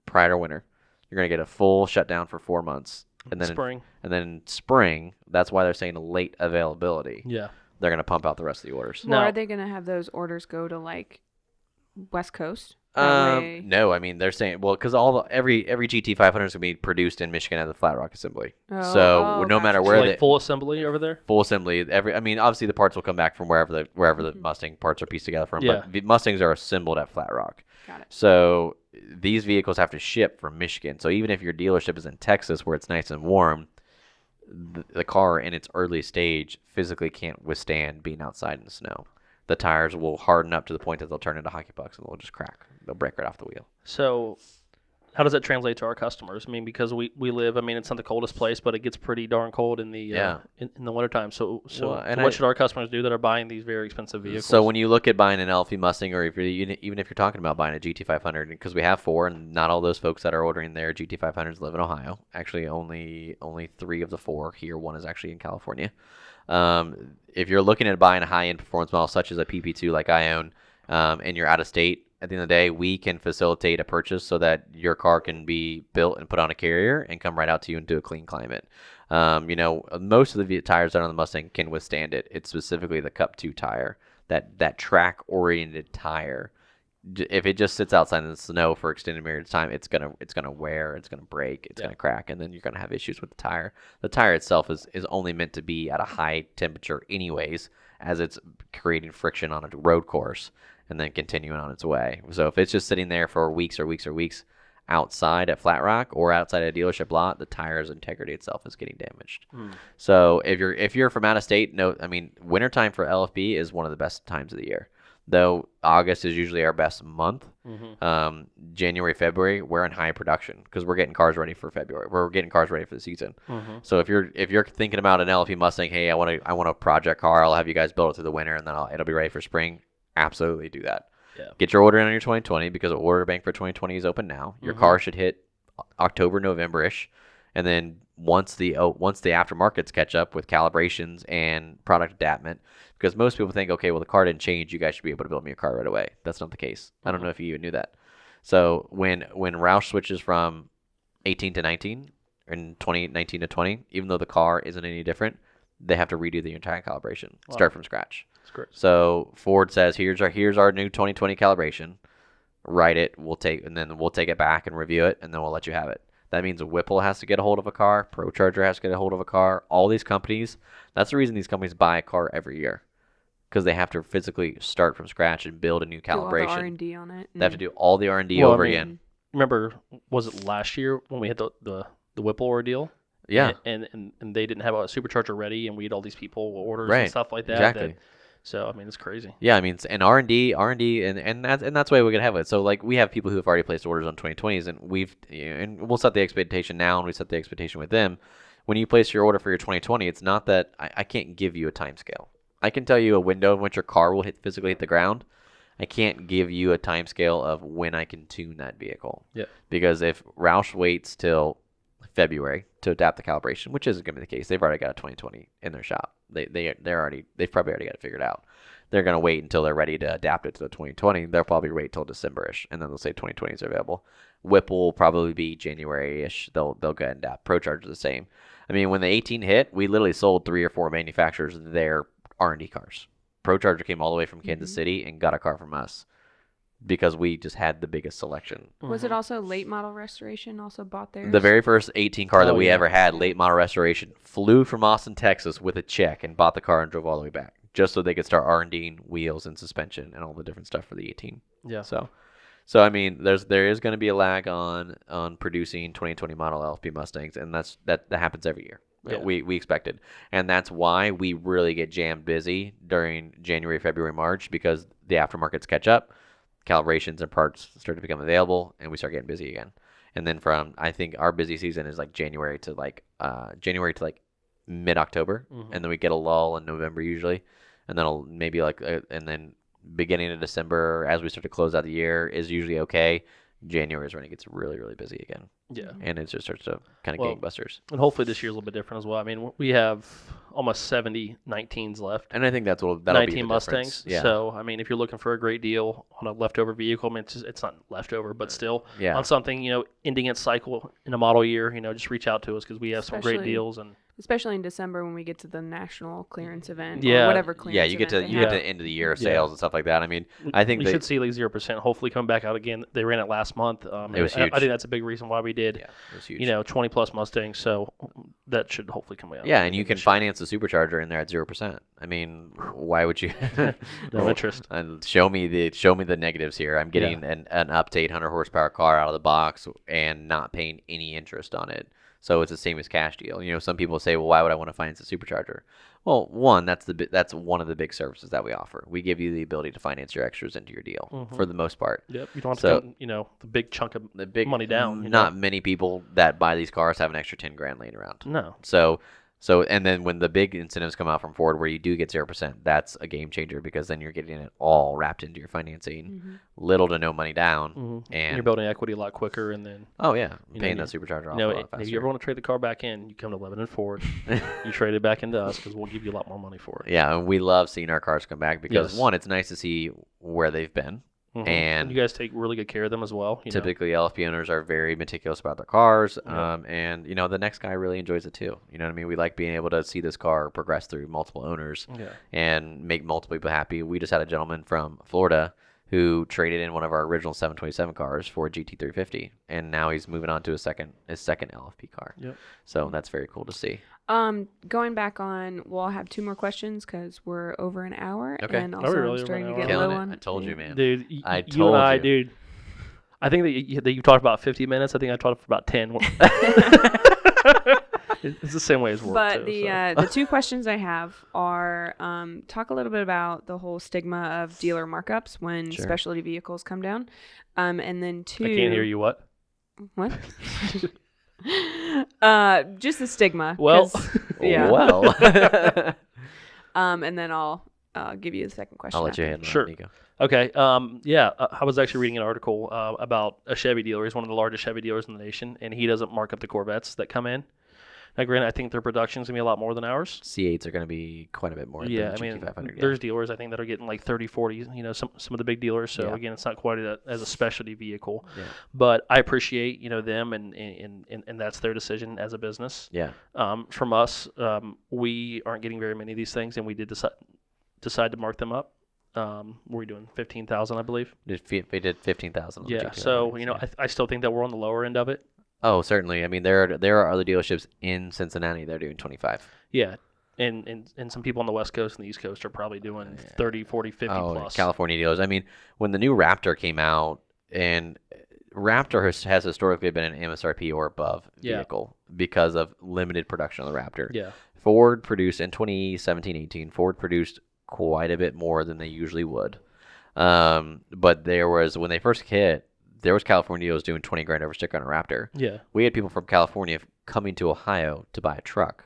prior to winter. You're going to get a full shutdown for 4 months, and then spring. That's why they're saying late availability. Yeah. They're going to pump out the rest of the orders. Well, No. are they going to have those orders go to like West Coast? That way- No, I mean they're saying, well, because every GT500 is going to be produced in Michigan at the Flat Rock Assembly. No gotcha. matter So where like full assembly over there? full assembly, obviously the parts will come back from wherever the Mustang parts are pieced together from. Yeah. But the Mustangs are assembled at Flat Rock. Got it. So these vehicles have to ship from Michigan. So even if your dealership is in Texas, where it's nice and warm, the car in its early stage physically can't withstand being outside in the snow. The tires will harden up to the point that they'll turn into hockey pucks and they'll just crack. They'll break right off the wheel. So how does that translate to our customers? I mean, because we live, it's not the coldest place, but it gets pretty darn cold in the in the wintertime. So what should our customers do that are buying these very expensive vehicles? So when you look at buying an LFP Mustang, or even if you're talking about buying a GT500, because we have 4, and not all those folks that are ordering their GT500s live in Ohio. Actually, only 3 of the 4 here. 1 is actually in California. If you're looking at buying a high-end performance model such as a PP2 like I own, and you're out of state, at the end of the day, we can facilitate a purchase so that your car can be built and put on a carrier and come right out to you into a clean climate. Most of the tires that are on the Mustang can withstand it. It's specifically the Cup 2 tire, that track-oriented tire. If it just sits outside in the snow for extended periods of time, it's gonna wear, it's gonna break, it's gonna crack, and then you're gonna have issues with the tire. The tire itself is only meant to be at a high temperature anyways, as it's creating friction on a road course and then continuing on its way. So if it's just sitting there for weeks outside at Flat Rock or outside a dealership lot, the tire's integrity itself is getting damaged. So if you're from out of state, wintertime for LFP is one of the best times of the year. Though August is usually our best month. January, February, we're in high production because we're getting cars ready for February. We're getting cars ready for the season. So if you're thinking about an LFP Mustang, hey, I want a project car, I'll have you guys build it through the winter and then it'll be ready for spring. Absolutely do that. Yeah. Get your order in on your 2020 because the order bank for 2020 is open now. Your car should hit October, November-ish. And then once the aftermarkets catch up with calibrations and product adaptation, because most people think, okay, well, the car didn't change, you guys should be able to build me a car right away. That's not the case. I don't know if you even knew that. So when Roush switches from 18 to 19 and 19 to 20, even though the car isn't any different, they have to redo the entire calibration, start from scratch. That's great. So Ford says, here's our new 2020 calibration. Write it, we'll take it back and review it, and then we'll let you have it. That means Whipple has to get a hold of a car, ProCharger has to get a hold of a car. All these companies, that's the reason these companies buy a car every year, because they have to physically start from scratch and build a new calibration. Do all the R&D on it. They have to do all the R&D over again. Remember, was it last year when we had the Whipple ordeal? Yeah. And they didn't have a supercharger ready, and we had all these people orders Right. and stuff like that. Exactly. So I mean, it's crazy. Yeah, I mean, and R&D, and that's the way we're gonna have it. So like, we have people who have already placed orders on 2020s, and we'll set the expectation now, and we set the expectation with them. When you place your order for your 2020, it's not that I can't give you a time scale. I can tell you a window in which your car will physically hit the ground. I can't give you a time scale of when I can tune that vehicle. Yeah. Because if Roush waits till February to adapt the calibration, which isn't going to be the case, they've already got a 2020 in their shop. They've probably already got it figured out. They're going to wait until they're ready to adapt it to the 2020. They'll probably wait till December-ish, and then they'll say 2020s are available. Whipple will probably be January-ish. They'll go ahead and adapt. ProCharger the same. I mean, when the 18 hit, we literally sold 3 or 4 manufacturers their R&D cars. ProCharger came all the way from Kansas City and got a car from us because we just had the biggest selection. Was it also late model restoration also bought theirs? The very first 18 car that we ever had, late model restoration, flew from Austin, Texas with a check and bought the car and drove all the way back just so they could start R&D'ing wheels and suspension and all the different stuff for the 18. Yeah. So I mean, there is going to be a lag on producing 2020 model LFP Mustangs, and that happens every year. Yeah. We expected, and that's why we really get jammed busy during January, February, March, because the aftermarkets catch up, calibrations and parts start to become available, and we start getting busy again. And then I think our busy season is like January to mid-October, and then we get a lull in November usually, and then and then beginning of December, as we start to close out the year, is usually okay. January is when it gets really, really busy again. Yeah. And it just starts to kind of gangbusters. And hopefully this year's a little bit different as well. I mean, we have almost 70 19s left. And I think that'll 19 be the Mustangs. Yeah. So, I mean, if you're looking for a great deal on a leftover vehicle, I mean, it's not leftover, but still on something, ending its cycle in a model year, just reach out to us because we have some great deals. Especially in December when we get to the national clearance event or whatever clearance event. You get to the end of the year sales and stuff like that. I mean, I think we should see like 0% hopefully come back out again. They ran it last month. It was huge. I think that's a big reason why we did. Yeah, it was huge. 20 plus Mustangs, so that should hopefully come out. Yeah, and you can finance the supercharger in there at 0%. I mean, why would you? No interest. And show me the negatives here. I'm getting an up to 800 horsepower car out of the box and not paying any interest on it. So it's the same as cash deal. Some people say, well, why would I want to finance a supercharger? Well, one, that's one of the big services that we offer. We give you the ability to finance your extras into your deal for the most part. Yep. You don't have to put, the big chunk of money down. Not many people that buy these cars have an extra 10 grand laying around. No. So, and then when the big incentives come out from Ford where you do get 0%, that's a game changer because then you're getting it all wrapped into your financing, little to no money down, and you're building equity a lot quicker. And then paying that supercharger off a lot faster. If you ever want to trade the car back in, you come to Lebanon Ford, you trade it back into us because we'll give you a lot more money for it. Yeah, and we love seeing our cars come back because one, it's nice to see where they've been. And you guys take really good care of them as well. Typically, LFP owners are very meticulous about their cars, and the next guy really enjoys it too. You know what I mean? We like being able to see this car progress through multiple owners and make multiple people happy. We just had a gentleman from Florida who traded in one of our original 727 cars for a GT350, and now he's moving on to his second LFP car. Yep. So that's very cool to see. Going back on, I'll have 2 more questions because we're over an hour. Okay. And also I'm starting to get low on. I told you, man. Dude, I you and I, dude. I think that you talked about 50 minutes. I think I talked for about 10. It's the same way as work. But the 2 questions I have are talk a little bit about the whole stigma of dealer markups when specialty vehicles come down. And then 2. I can't hear you. What? Just the stigma. Well, well. And then I'll give you the second question. I'll let you handle Sure. Niko. Okay. I was actually reading an article about a Chevy dealer. He's one of the largest Chevy dealers in the nation, and he doesn't mark up the Corvettes that come in. Now, granted, I think their production is going to be a lot more than ours. C8s are going to be quite a bit more Yeah, I than mean, GT500. there's dealers I think that are getting like 30, 40, some of the big dealers. So, again, it's not quite as a specialty vehicle. Yeah. But I appreciate, them, and that's their decision as a business. Yeah. From us, we aren't getting very many of these things, and we did decide to mark them up. Were we doing 15,000, I believe? We did 15,000. Yeah. So I still think that we're on the lower end of it. Oh, certainly. I mean, there are other dealerships in Cincinnati that are doing 25. Yeah. And some people on the West Coast and the East Coast are probably doing 30, 40, 50 plus. California dealers. I mean, when the new Raptor came out, and Raptor has historically been an MSRP or above vehicle because of limited production on the Raptor. Yeah. Ford produced in 2017-18. Ford produced quite a bit more than they usually would. But when they first hit, there was California dealers doing 20 grand over sticker on a Raptor. Yeah. We had people from California coming to Ohio to buy a truck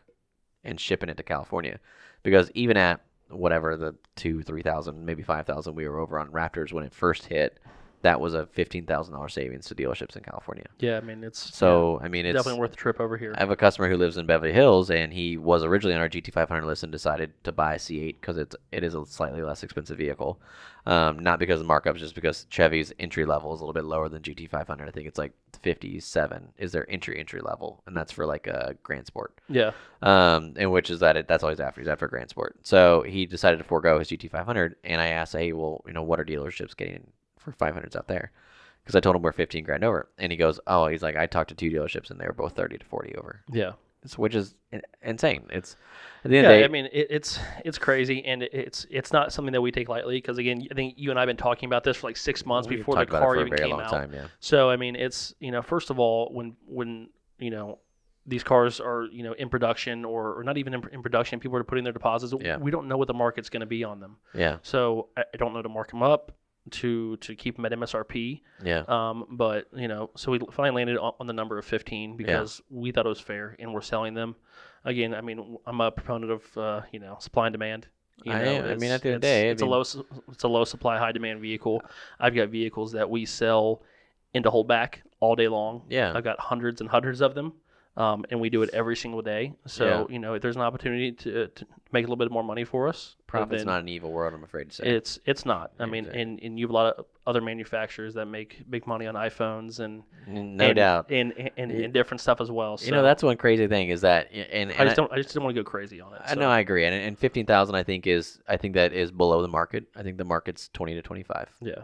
and shipping it to California, because even at whatever the 2,000, 3,000, maybe 5,000 we were over on Raptors when it first hit, that was a $15,000 savings to dealerships in California. Yeah, I mean it's definitely worth the trip over here. I have a customer who lives in Beverly Hills, and he was originally on our GT500 list and decided to buy a C8 because it is a slightly less expensive vehicle, not because of markups, just because Chevy's entry level is a little bit lower than GT500. I think it's like 57 is their entry level, and that's for like a Grand Sport. Yeah. And which is that's all he's after. He's after a Grand Sport. So he decided to forego his GT500, and I asked, hey, well, what are dealerships getting for 500s out there? Because I told him we're 15 grand over, and he goes, oh, he's like, I talked to 2 dealerships and they were both 30 to 40 over. Yeah. Which is insane. It's at the end of the day, I mean it's crazy, and it's not something that we take lightly, because again, I think you and I have been talking about this for like 6 months before the car even came out. Time, yeah. So I mean, it's first of all, when these cars are in production, or not even in production, people are putting their deposits. Yeah. We don't know what the market's going to be on them. Yeah. So I don't know to mark them up, to keep them at MSRP. Yeah. But so we finally landed on the number of 15 because we thought it was fair, and we're selling them. Again, I mean, I'm a proponent of supply and demand. I mean, at the end of the day, it's a low supply, high demand vehicle. I've got vehicles that we sell into holdback all day long. Yeah. I've got hundreds and hundreds of them. And we do it every single day. So, if there's an opportunity to make a little bit more money for us. Profit's not an evil word, I'm afraid to say. It's not. I mean, and you have a lot of other manufacturers that make big money on iPhones and no doubt. And different stuff as well. So that's one crazy thing is that, I just don't want to go crazy on it. I know, I agree. And 15,000 I think that is below the market. I think the market's 20 to 25. Yeah.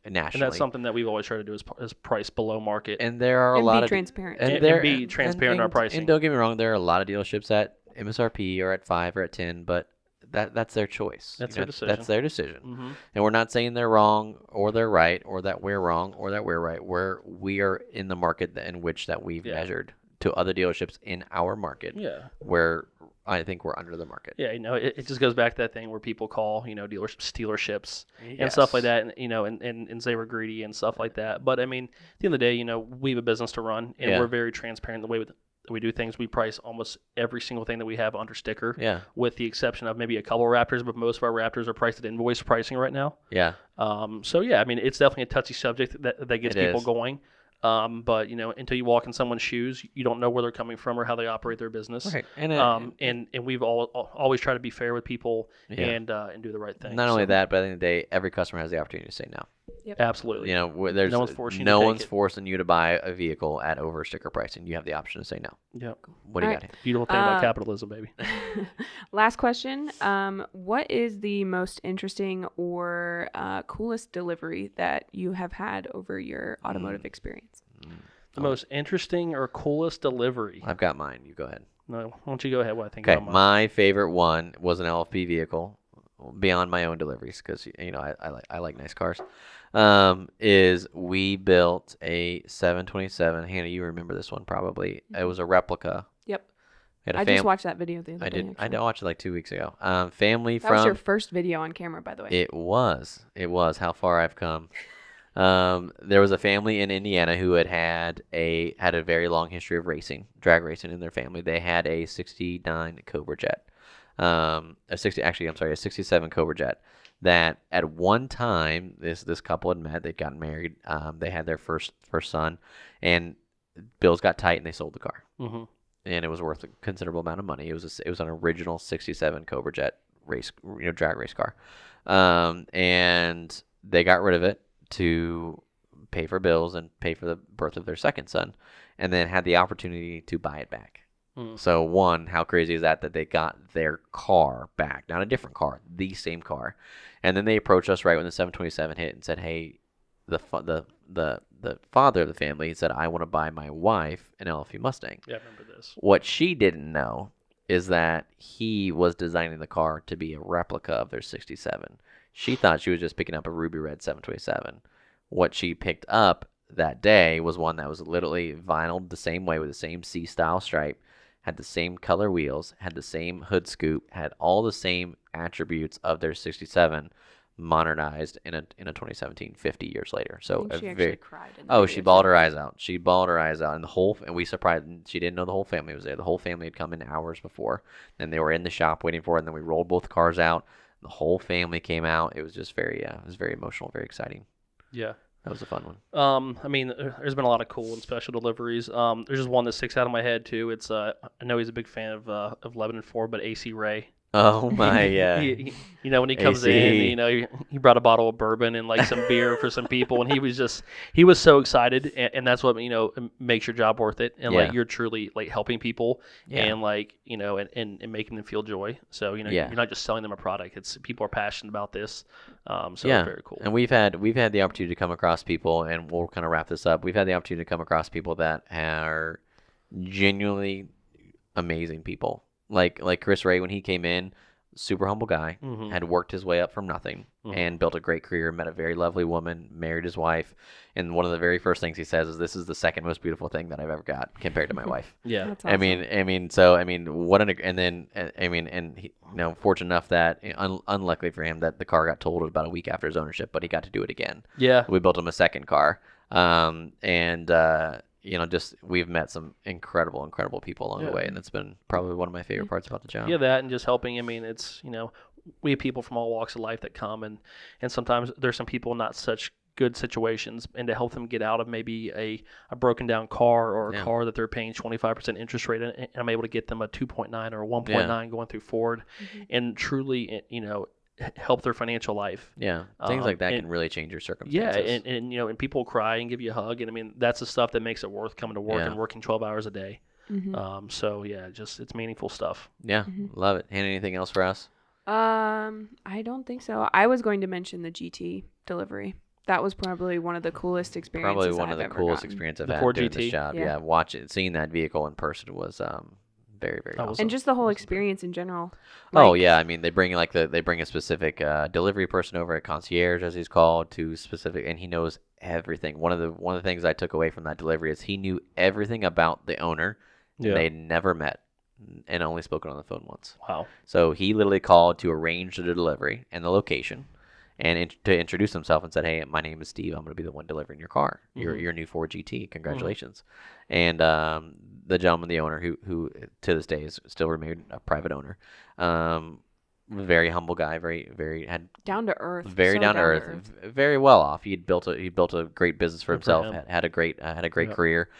Nationally. And that's something that we've always tried to do is price below market. And there are a lot of transparent. And be transparent in our pricing. And don't get me wrong, there are a lot of dealerships at MSRP or at 5 or at 10, but that's their choice. That's their decision. That's their decision. Mm-hmm. And we're not saying they're wrong or they're right, or that we're wrong or that we're right. We are in the market in which that we've measured to other dealerships in our market. Yeah. Where I think we're under the market. Yeah, it just goes back to that thing where people call, dealerships stealerships and stuff like that, and say we're greedy and stuff like that. But I mean, at the end of the day, we have a business to run, and we're very transparent in the way that we do things. We price almost every single thing that we have under sticker, with the exception of maybe a couple Raptors, but most of our Raptors are priced at invoice pricing right now. Yeah. So yeah, I mean, it's definitely a touchy subject that gets people going. But until you walk in someone's shoes, you don't know where they're coming from or how they operate their business. Right. And we've always tried to be fair with people and do the right thing. Not only that, but at the end of the day, every customer has the opportunity to say no. Yep. Absolutely. There's no one's forcing you to buy a vehicle at over sticker pricing. You have the option to say no. Yep. What do you got? Beautiful thing about capitalism, baby. Last question. What is the most interesting or coolest delivery that you have had over your automotive experience? The most interesting or coolest delivery? I've got mine. You go ahead. No, why don't you go ahead while I think about mine. My favorite one was an LFP vehicle, beyond my own deliveries, because I like nice cars. Is we built a 727. Hannah, you remember this one probably. It was a replica. Yep. I just watched that video the other day. I watched it like 2 weeks ago. That was your first video on camera, by the way. It was. How far I've come. There was a family in Indiana who had a very long history of drag racing in their family. They had a 69 Cobra Jet. A 67 Cobra Jet that at one time this couple had met. They'd gotten married. They had their first son, and bills got tight and they sold the car. Mm-hmm. and it was worth a considerable amount of money. It was an original '67 Cobra Jet race, drag race car, and they got rid of it to pay for bills and pay for the birth of their second son, and then had the opportunity to buy it back. So one, how crazy is that they got their car back, not a different car, the same car, and then they approached us right when the 727 hit and said, "Hey, the father of the family said, I want to buy my wife an LFP Mustang." Yeah, I remember this. What she didn't know is that he was designing the car to be a replica of their 67. She thought she was just picking up a ruby red 727. What she picked up that day was one that was literally vinyled the same way with the same C-style stripe, had the same color wheels, had the same hood scoop, had all the same attributes of their 67, modernized in a 2017, 50 years later. So she actually cried. In the she video bawled too. her eyes out. She bawled her eyes out, and we surprised. She didn't know the whole family was there. The whole family had come in hours before, and they were in the shop waiting for it. And then we rolled both cars out. The whole family came out. It was just very emotional, very exciting. Yeah. That was a fun one. I mean, there's been a lot of cool and special deliveries. There's just one that sticks out of my head too. It's I know he's a big fan of Lebanon Ford, but AC Ray. Oh my, yeah. When he comes AC. in, he brought a bottle of bourbon and like some beer for some people, and he was so excited, and that's what makes your job worth it, and like you're truly like helping people, and like and making them feel joy. So you're not just selling them a product; it's people are passionate about this. So it's very cool. And we've had the opportunity to come across people, and we'll kind of wrap this up. We've had the opportunity to come across people that are genuinely amazing people. Like Chris Ray, when he came in, super humble guy, had worked his way up from nothing and built a great career, met a very lovely woman, married his wife, and one of the very first things he says is, "This is the second most beautiful thing that I've ever got compared to my wife." Yeah. That's awesome. Fortunate enough that unluckily for him that the car got totaled about a week after his ownership, but he got to do it again. Yeah. We built him a second car, we've met some incredible people along the way, and it's been probably one of my favorite parts about the job. Yeah, that and just helping. I mean, it's we have people from all walks of life that come, and sometimes there's some people in not such good situations, and to help them get out of maybe a broken down car or a car that they're paying 25% interest rate, and I'm able to get them a 2.9 or a 1.9 going through Ford, and truly help their financial life. Yeah, things like that can really change your circumstances. Yeah, and people cry and give you a hug, and I mean that's the stuff that makes it worth coming to work and working 12 hours a day. So yeah, just it's meaningful stuff. Yeah, love it. And anything else for us? I don't think so. I was going to mention the GT delivery. That was probably one of the coolest experiences. Probably one of the I've ever coolest gotten. experiences I've The had Ford doing GT? this job. Yeah, seeing that vehicle in person was very, very awesome. And just the whole experience in general. I mean, they bring a specific delivery person over, a concierge as he's called, to specific, and he knows everything. One of the things I took away from that delivery is he knew everything about the owner. Yeah. They'd never met and only spoken on the phone once. Wow. So he literally called to arrange the delivery and the location, and to introduce himself and said, "Hey, my name is Steve. I'm going to be the one delivering your car, your new Ford GT. Congratulations." And the gentleman, the owner, who to this day is still remained a private owner, very humble guy, very had down to earth, very so down to earth, very well off. He built a great business for Good for himself. him. Had a great career.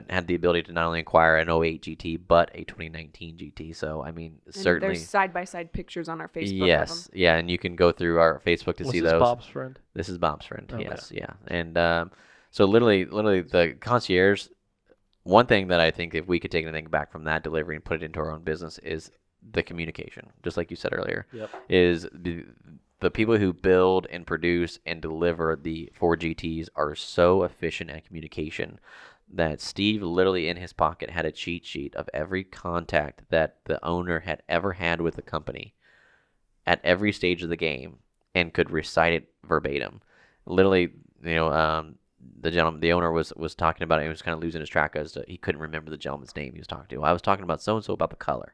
Had the ability to not only acquire an 08 GT but a 2019 GT. So I mean, And certainly there's side by side pictures on our Facebook. Of yes, them. yeah, and you can go through our Facebook to see Was this those. Bob's friend? This is Bob's friend. Okay. Yes, yeah, and so literally the concierge. One thing that I think if we could take anything back from that delivery and put it into our own business is the communication. Just like you said earlier, is the people who build and produce and deliver the Ford GTs are so efficient at communication that Steve literally in his pocket had a cheat sheet of every contact that the owner had ever had with the company at every stage of the game and could recite it verbatim. Literally, the owner was talking about it. He was kind of losing his track as to he couldn't remember the gentleman's name he was talking to. I was talking about so-and-so about the color.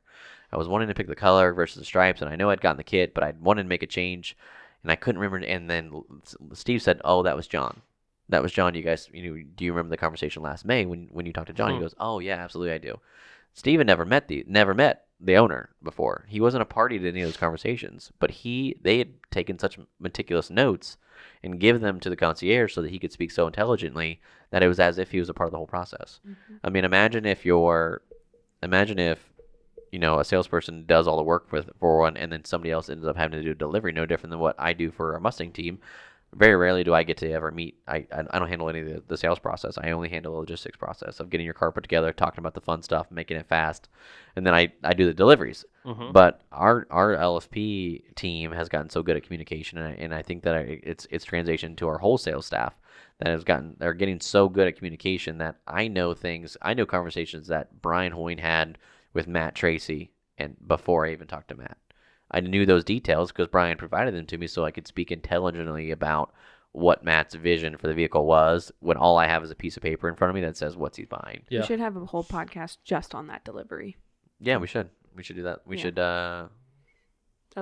I was wanting to pick the color versus the stripes, and I know I'd gotten the kit, but I wanted to make a change, and I couldn't remember. And then Steve said, "Oh, that was John. That was John. You guys, do you remember the conversation last May when you talked to John?" He goes, "Oh yeah, absolutely, I do." Steve had never met the owner before. He wasn't a party to any of those conversations, but they had taken such meticulous notes and give them to the concierge so that he could speak so intelligently that it was as if he was a part of the whole process. I mean, imagine if you're imagine if, a salesperson does all the work for one, and then somebody else ends up having to do delivery. No different than what I do for our Mustang team. Very rarely do I get to ever meet. I don't handle any of the sales process. I only handle the logistics process of getting your car put together, talking about the fun stuff, making it fast, and then I do the deliveries. Mm-hmm. But our LFP team has gotten so good at communication, and I think that it's transitioned to our wholesale staff that they're getting so good at communication that I know conversations that Brian Hoyne had with Matt Tracy, and before I even talked to Matt. I knew those details because Brian provided them to me so I could speak intelligently about what Matt's vision for the vehicle was when all I have is a piece of paper in front of me that says what's he buying. Yeah. We should have a whole podcast just on that delivery. Yeah, we should. We should do that. We should. That'll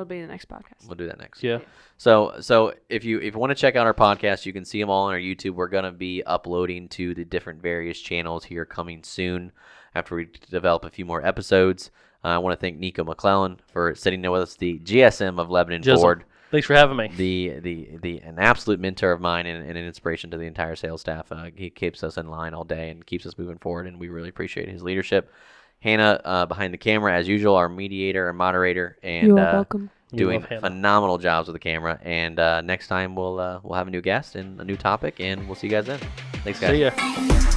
be the next podcast. We'll do that next. Yeah. So if you want to check out our podcast, you can see them all on our YouTube. We're going to be uploading to the different various channels here coming soon after we develop a few more episodes. I want to thank Niko McClellan for sitting there with us, the GSM of Lebanon Ford. Thanks for having me. An absolute mentor of mine and an inspiration to the entire sales staff. He keeps us in line all day and keeps us moving forward, and we really appreciate his leadership. Hannah behind the camera, as usual, our mediator and moderator, and You're welcome. doing phenomenal jobs with the camera. And next time we'll have a new guest and a new topic, and we'll see you guys then. Thanks, guys. See ya.